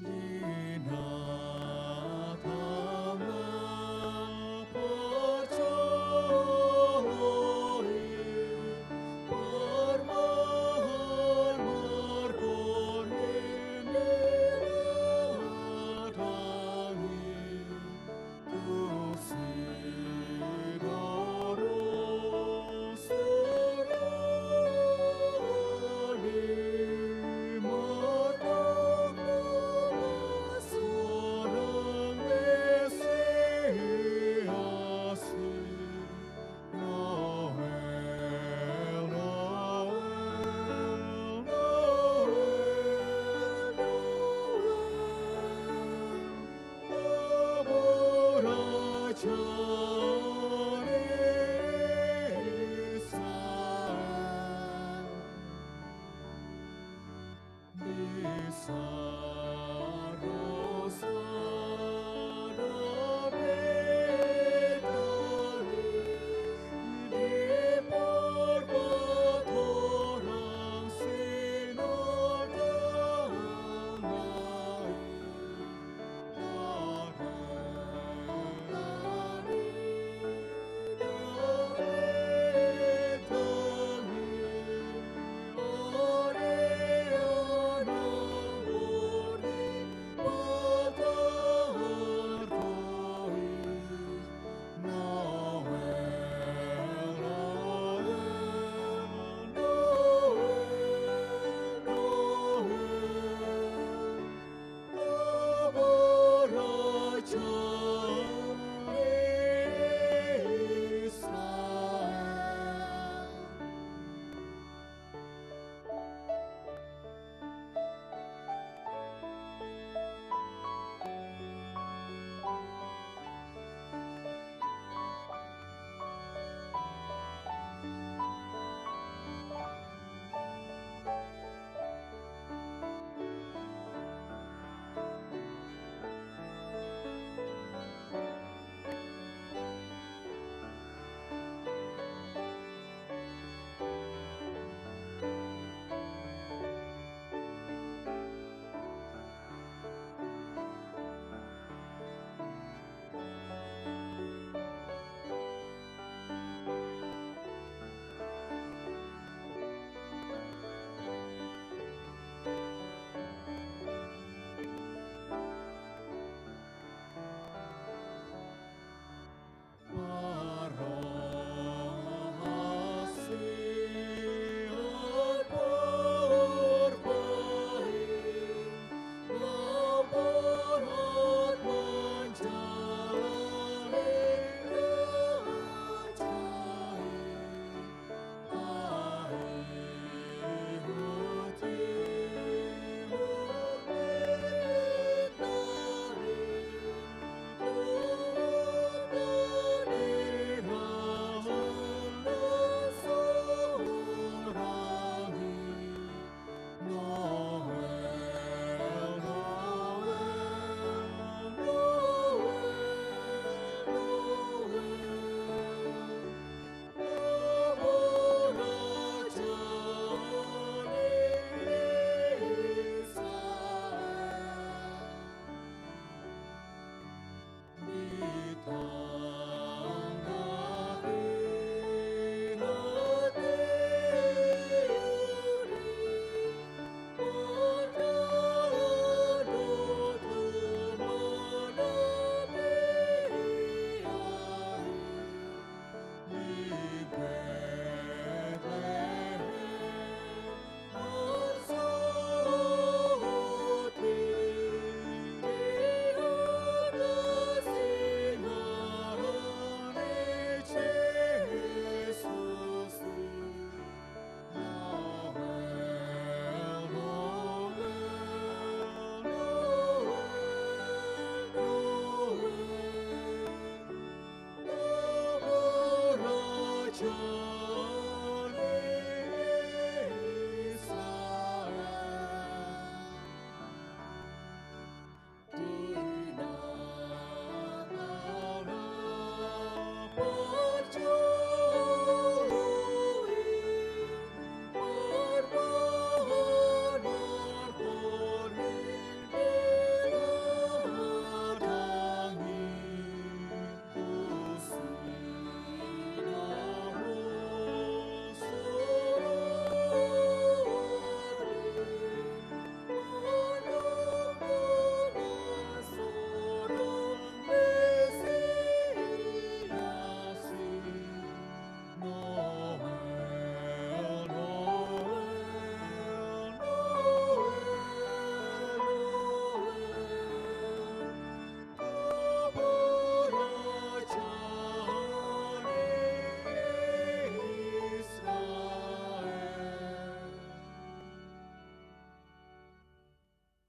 Di nama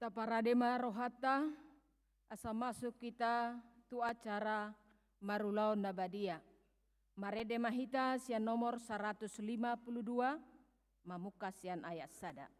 Taparadema rohata asa masuk kita tu acara Marulao Nabadia. Marede mahita sian nomor 152 mamuka sian ayat sada.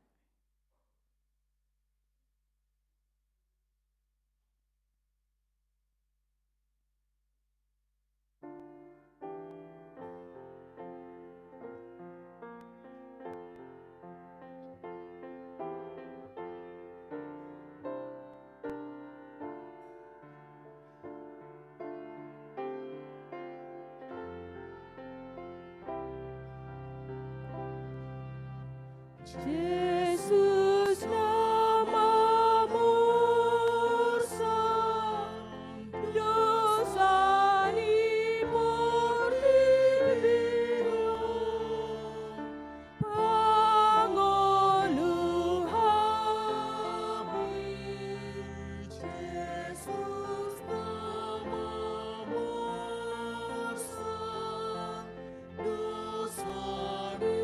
Yesus nama mursa dosa ni portibion pangulu kami. Yesus nama mursa dosa ni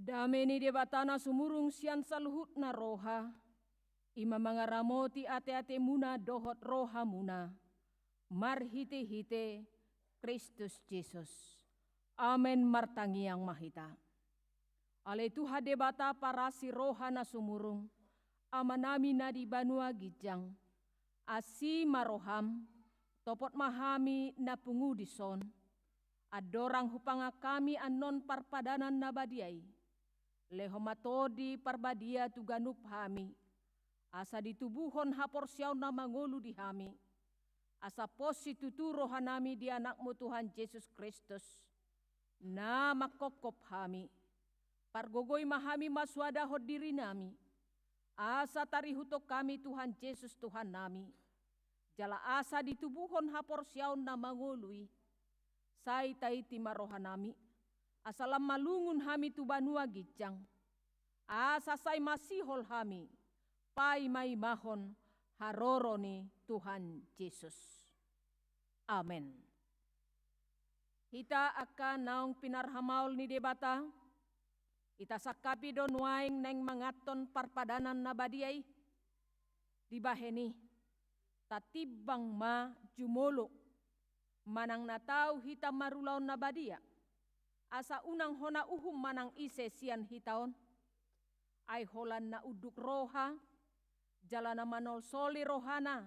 Dameni debatana sumurung sian saluhut na roha, ima mangaramoti ate-ate muna dohot roha muna, marhite-hite Kristus Yesus. Amen martangiang mahita. Ale tuha debata parasi roha na sumurung, amanami na di banua gijang, asi maroham, topot mahami na pungudison, adorang hupanga kami anon parpadanan na badiay, lehomatodi parbadia tuganup hami, asa ditubuhon haporsiaw na mangulu di hami, asa posi tuturo hanami di anakmu Tuhan Yesus Kristus, na makokop hami, pargogoy mahami maswadahod diri nami, asa tarihutok kami Tuhan Yesus Tuhan nami, jala asa ditubuhon haporsiaw na mangului, say taiti marohanami, asalam malungun hami tu banua gijang, asa say masihol hami, pai mai mahon haroro ni Tuhan Yesus. Amen. Kita akan naong pinarhamaul ni debata, ita sakapi don waing neng mangaton parpadanan na badiay, dibaheni, tatibang ma jumolo, manang natau hita marulaw na badia, asa unang hona uhum manang ise sian hitaon, ay holan na uduk roha, jala na manol soli rohana,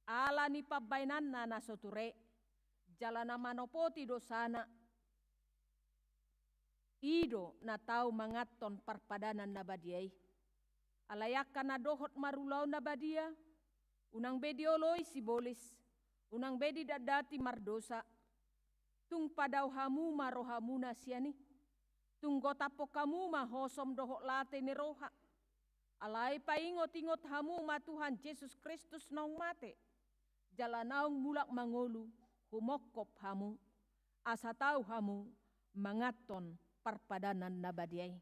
ala ni pabainan na nasoture, jala na manopoti dosana, ido na tau mangaton parpadanan na badiay, alayakan na dohot marulaw na badia, unang bedioloy sibolis, unang bedi dadati mardosa, tung padaw hamu marohamuna siani, tung gotapo kamu mahosom dohok late ni roha, alay paingot-ingot hamu ma Tuhan Yesus Kristus naung mate, jalanaung mulak mangolu, humokop hamu, asa tau hamu mangaton parpadanan na badiay.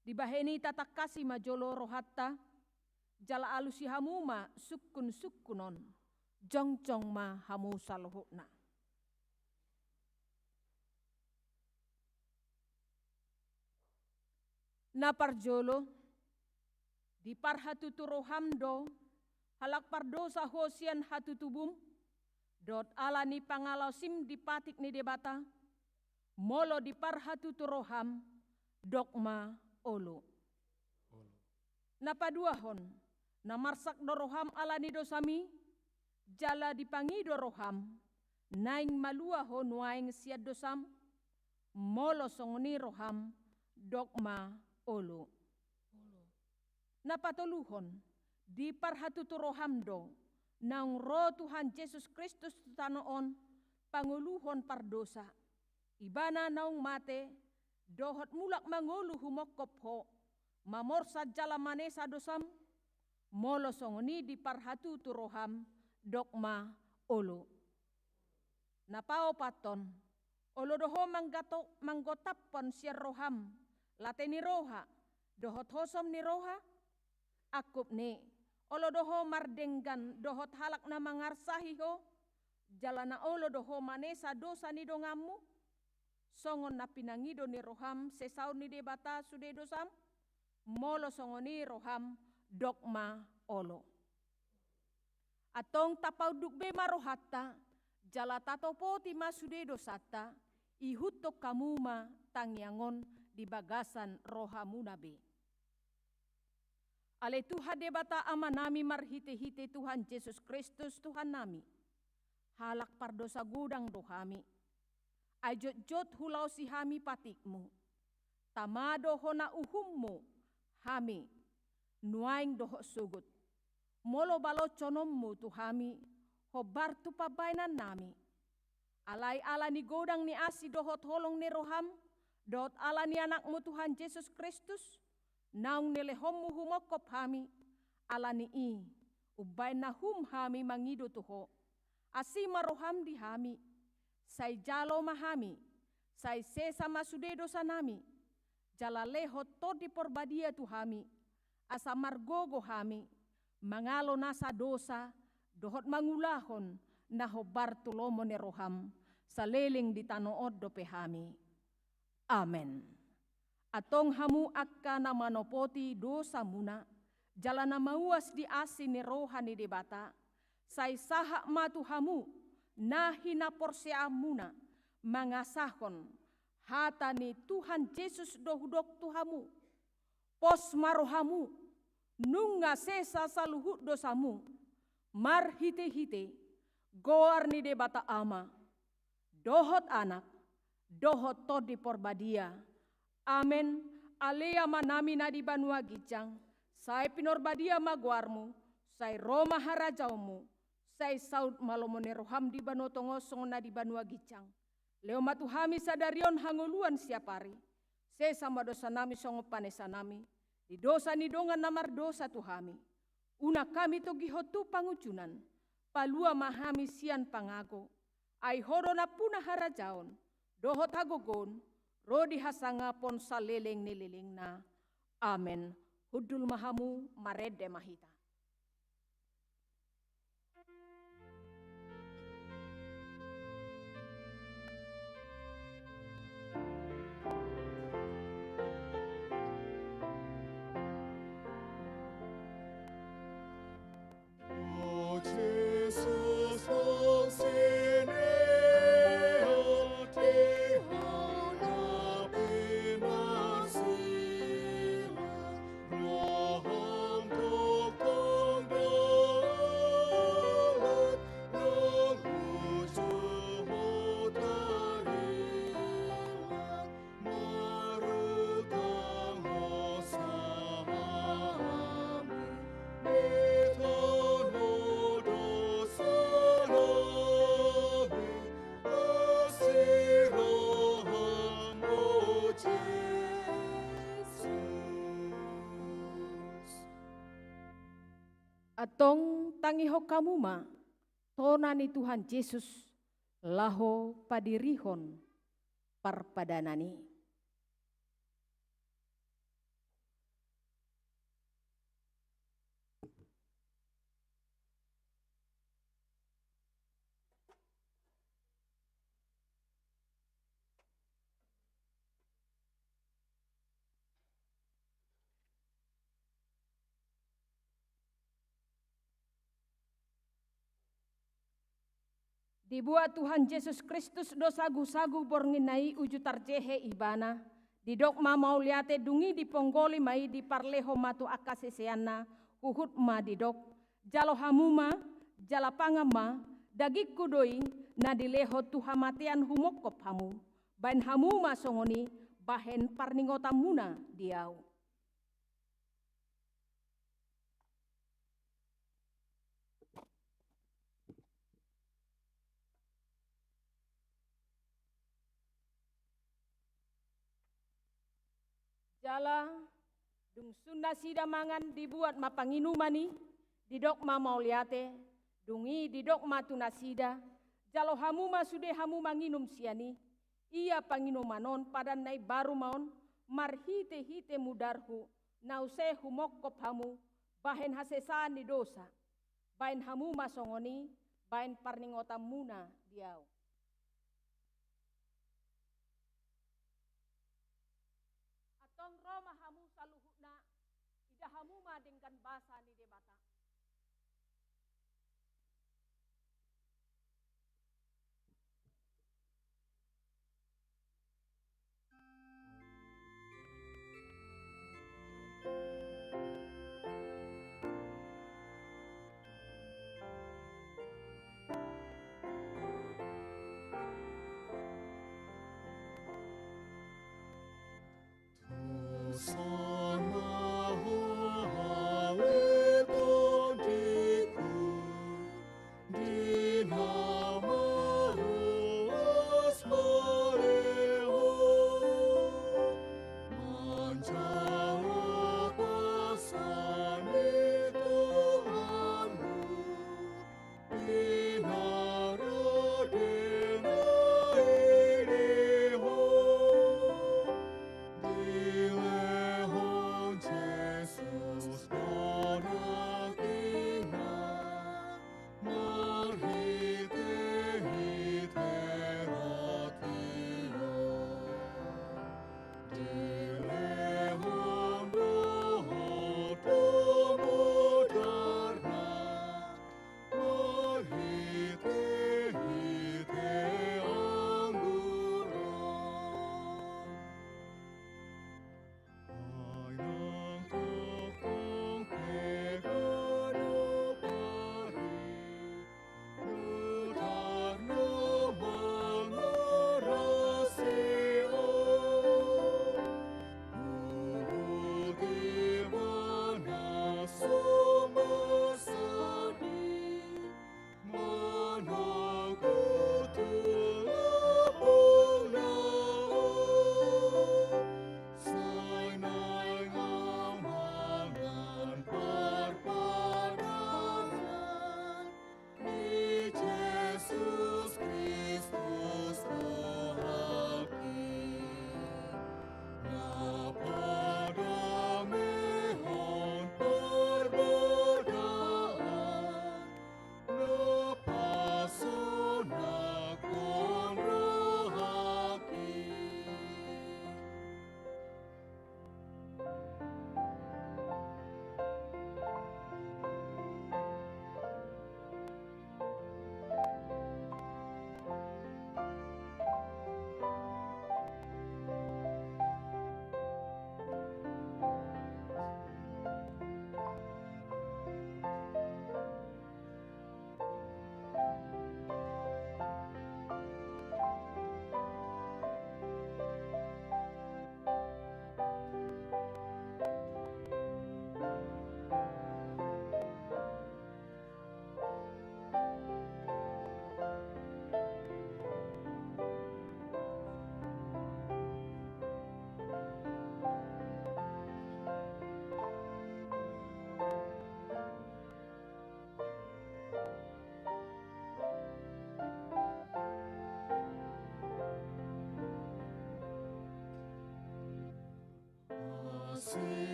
Dibaheni tatak kasih majolo rohatta, jala alusi hamu ma sukun-sukunon, jong-jong ma hamu salohokna. Na parjolo, di parhatuturo halak pardosa hosian hatutubum, dot ala ni pangalaw sim di patik ni debata, molo di parhatuturo dokma olo. Napaduahon, na marsak doroham ala ni dosami, jala dipangido roham, naing maluahon waing siad dosam, molo songni roham, dokma olo. Napatuluhon, di parhatuturo hamdo, naung roh Tuhan Yesus Kristus tanoon panguluhon pardosa. Ibana naung mate dohot mulak mangulu humokop ho mamorsa jala manesa dosam molo songoni di parhatu turoham dokma olo. Napao paton olo doho manggotapon siya roham late ni roha dohot hosom ni roha akup ne olo doho mardenggan dohot halak na mangarsahi ho jalana olo doho manesa dosa ni dongamu songon na pinangido ni roham sesaun ni debata sude dosam molo songoni roham dokma olo. Atong tapau dukbe marohata jala tatopo ti masude dosata ihutok kamuma tangyangon di bagasan rohamunabe. Ale Tuhan debata ama nami marhite-hite Tuhan Yesus Kristus Tuhan nami. Halak pardosa gudang dohami. Ajot-jot hulau si hami patikmu. Tamado hona uhummu hami. Nuaing doho sugut. Molo balo conommu tuhami. Hobar tu pabainan nami. Alay ala ni godang ni asi dohot holong ni roham. Dohot ala ni anakmu Tuhan Yesus Kristus. Naung nelehommu humokop hami. Ala ni i. Ubay na hum hami mangido tuho. Asima roham di hami. Say jalo mahami. Say sesa masude dosa nami. Jala lehot to di porbadia tuhami. Asa margogo hami. Mangalo nasa dosa. Dohot mangulahon. Nahobar tulomo ni roham. Saleling di tanood do pehami. Amen. Atong hamu akka na manopoti dosa muna. Jala na mauas di asin ni roha ni debata. Say saha matu hamu. Nahina porsea muna. Mangasahon. Hata ni Tuhan Yesus dohudok tuhamu. Pos marohamu. Nunga sesa saluhut dosamu. Marhite-hite. Goar ni debata ama. Dohot anak. Dohot to di porbadia. Amen. Alea manami na di banua gijang. Say pinorbadia maguarmu. Say Roma harajaumu. Say saud malomone roham di banotongo songo na di banua gijang. Leo matuhami sadarion hanguluan siapari. Se sama dosa nami songo panesa nami. Di dosa ni dongan namar dosa tuhami. Una kami to gihotu pangucunan. Palua mahami sian pangago. Ai horo na puna harajaon. Dohot hagogon. Rodi hasanga pon saleleng nilileng na. Amen. Hudul mahamu marede mahita. O Jesus, non sine Atong tangiho kamuma, tona ni Tuhan Yesus, laho padirihon parpadanani. Dibuat Tuhan Yesus Kristus dosagu-sagu bornginai ujutar jehe ibana. Didok ma mau liate dungi di ponggoli mai di parleho matu akaseseana. Uhut ma didok. Jalo hamuma, jala pangama, dagik kudoi na dileho tuhamatian humokop hamu. Bain hamuma songoni bahen parningota muna diau. Dala dung sunda sida mangan dibuat mapanginumani didok ma mauliate dungi didok ma tunasida jalo hamuma sude hamu manginum siani ia panginumanon padan nai baru maon marhite hite mudarhu nause humokop hamu bahen hasesani dosa bahen hamu masongoni bahen parningota muna diau. Atong Roma hamu saluhuna ida hamu madengkan basa ni debata.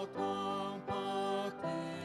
Atang pati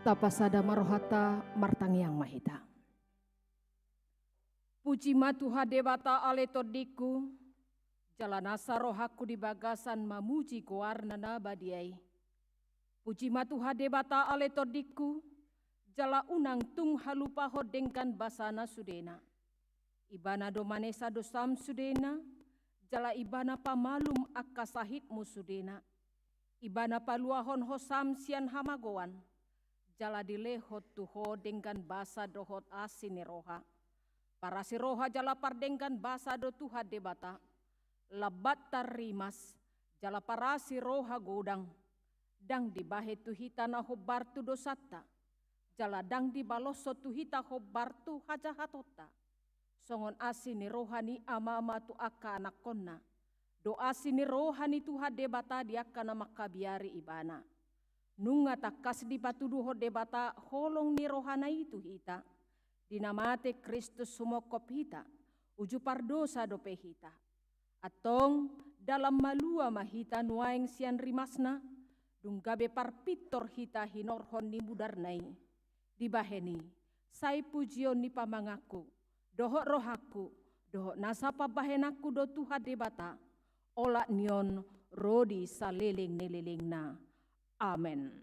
Tapasada marohata martangiang mahita. Puji matuha debata ale todiku, jalanasa rohaku di bagasan mamuji koarna na badiai. Puji matuha debata ale todiku, jala unang tung halupa hodengkan basana sudena. Ibana domanesa dosam sudena, jala ibana pamalum akasahitmu sudena. Ibana paluahon hosam sian hamagoan, jala dilehot tuho dengan basa dohot asini roha. Para si roha jala pardengkan basa do tuha debata. Labat tarimas, jala para si roha godang. Dang dibahe tuhita na hobartu dosata. Jala dang dibaloso tuhita hobartu hajahatota. Songon asini rohani ama-ama tu aka anak konna. Do asini rohani tuha debata diakana makabiari ibana. Nunga takas di patuduho debata holong ni rohana itu hita. Dinamate Kristus sumokop hita. Uju pardosa dope hita. Atong dalam malua mahita nuaeng sian rimasna. Dunggabe parpitor hita hinorhon ni mudarnai. Dibaheni, sai pujion ni pamangaku. Dohok rohaku, dohok nasapa bahenaku do tuha debata. Olak nion rodi saliling nililingna. Amen.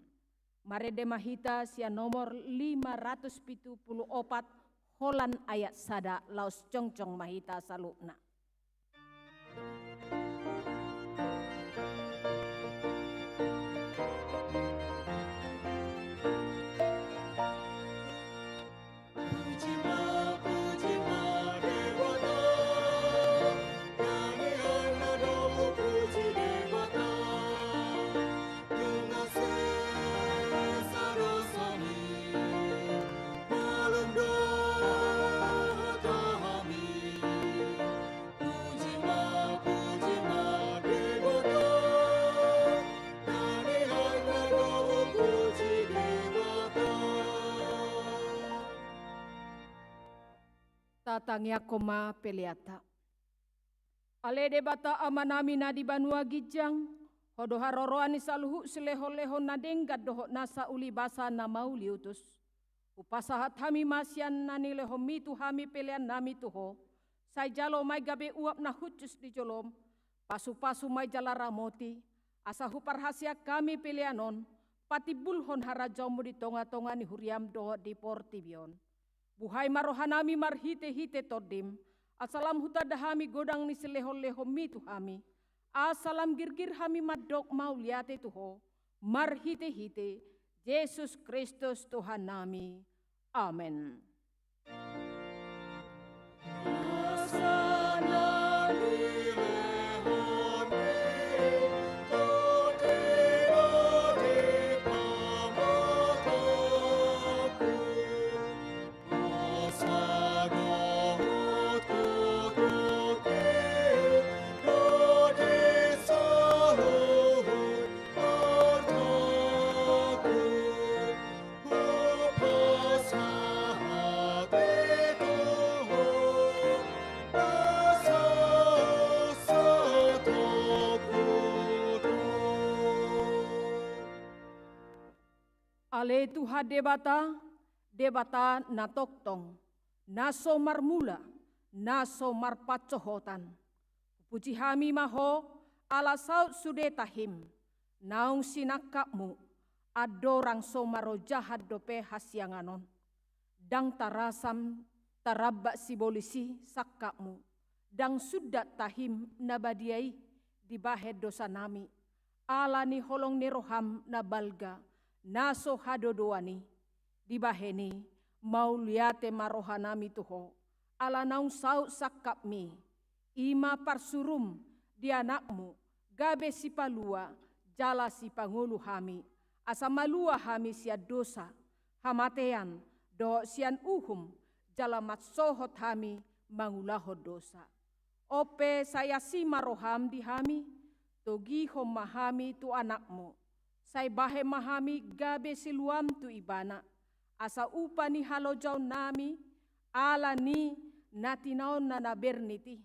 Marede mahita sia nomor 574 Holan ayat sada laos congcong mahita salukna. Tatangya koma peliata. Ale debata amanami na di banua gijang, hodo haroroani saluhu sileho-leho na denggat doho nasa uli basa na mauli utus. Upasahat hami masyan na nileho mitu hami pelian nami tuho. Say jalo may gabe uap na hucus di jolom, pasu-pasu may jala ramoti, asa huparhasia kami pelianon, pati bulhon harajomu di tonga-tonga ni huriam doho di portibion. Buhay marohanami marhite-hite todim, asalam hutadahami godang ni sileho-leho mitu hami, asalam girgir hami madok mauliate tuho, marhite-hite, Yesus Kristus Tuhan nami. Amen. Ale tuha debata na toktong, naso marmula, naso marpacohotan. Puji hami maho ala saut sudetahim, naung sinakapmu, adorang so maro jahat dope hasyanganon. Dang tarasam tarabak sibolisi sakapmu, dang sudat tahim nabadiai dibahed dosa nami. Ala ni holong ni roham na balga, naso hadodoani, dibaheni, mau liate marohanami tuho, ala naung saut sakapmi, ima parsurum di anakmu, gabe si palua, jala si pangulu hami, asa malua hami sia dosa, hamatean, do sian uhum, jala matsohot hami, mangulahot dosa. Ope saya si maroham di hami, togi hom mahami tu anakmu, say bahe mahami gabe siluam tu ibana, asa upa ni halojau nami, ala ni natinaon na naberniti,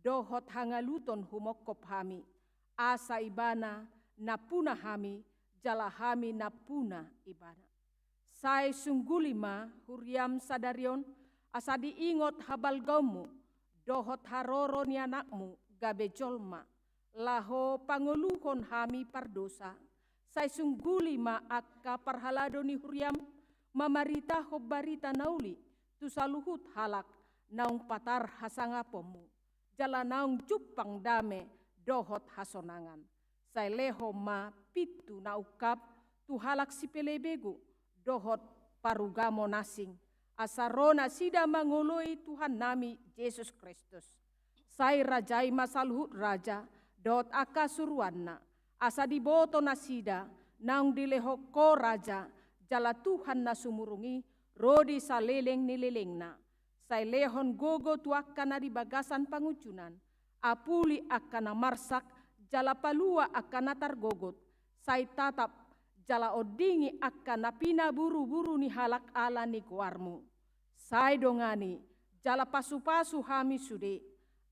dohot hangaluton humokop hami, asa ibana napuna hami, jala hami napuna ibana. Sai sunggulima huriam sadarion, asa diingot habal gaumu, dohot haroro ni anakmu, gabe jolma, laho panguluhon hami pardosa. Sai sunggulima akka parhalado ni huriam, mamarita hobbarita nauli, tu saluhut halak, naung patar hasangapomu, jala naung cupang dame, dohot hasonangan. Sai leho ma pitu na ukap, tu halak si pelebegu, dohot parugamo nasing. Asarona sida mangoloi Tuhan nami Yesus Kristus. Sai rajai masaluhut raja, dohot aka suruanna. Asa diboto nasida, naung dileho ko raja, jala Tuhan na sumurungi, rodi saleleng nilelengna. Sai lehon gogo tuakana di bagasan pangucunan, apuli akana marsak, jala palua akana targogot. Sai tatap jala odingi akana pina buru-buru ni halak ala ni kuarmu. Sai dongani jala pasu-pasu hami sude,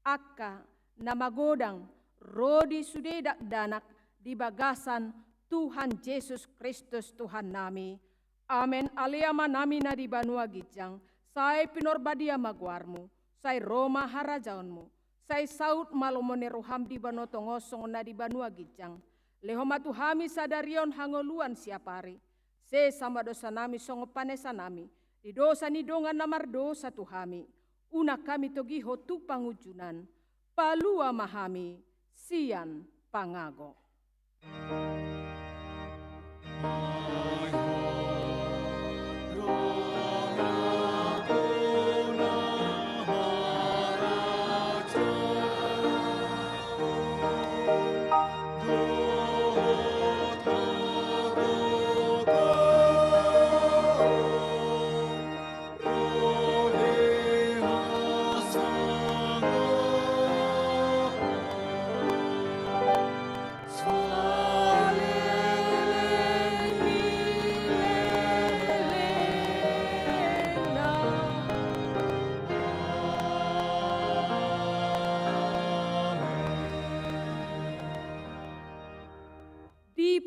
akka nama godang rodi sude dak danak di bagasan Tuhan Yesus Kristus Tuhan nami. Amen. Aliama nami na di banua gijang, sai pinorbadia maguarmu, sai Roma harajaonmu, sai saut malomone roham di banoto ngosong na di banua gijang. Lehomatu hami sadarion hangoluan siapari, se sama dosa nami songo panesa nami, di dosa ni dongan namar dosa tuhami, una kami togiho tu pangujunan, palua mahami, sian pangago.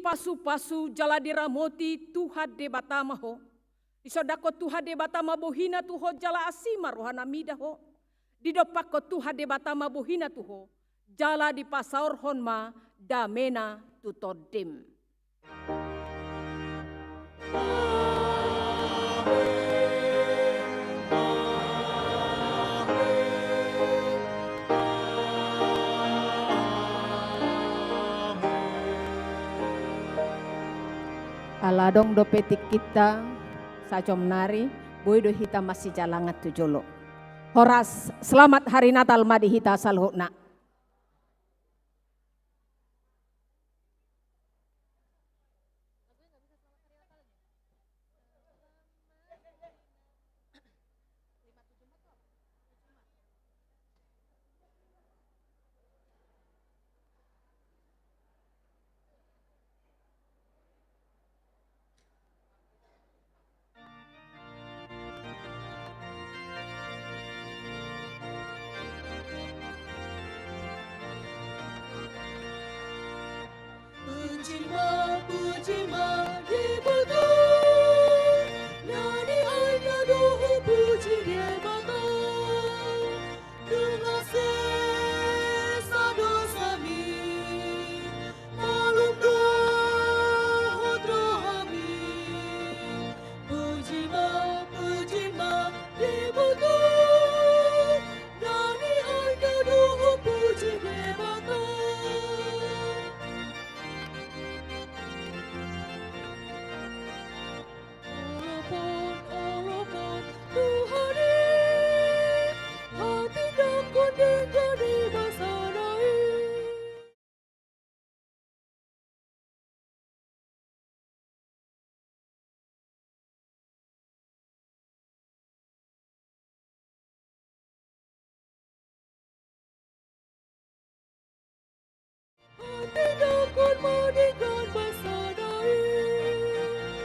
Pasu-pasu jala diramoti Tuhan de batamaho. Isodako Tuhan de batama bohina tuho jala asima rohana midaho. Didopako Tuhan de batama bohina tuho. Jala di pasaur honma damena tutodem. Aladong do petik kita sajom nari boido hita masih jalangat tujolo. Horas selamat hari Natal madi hita salhuna. Puji ma,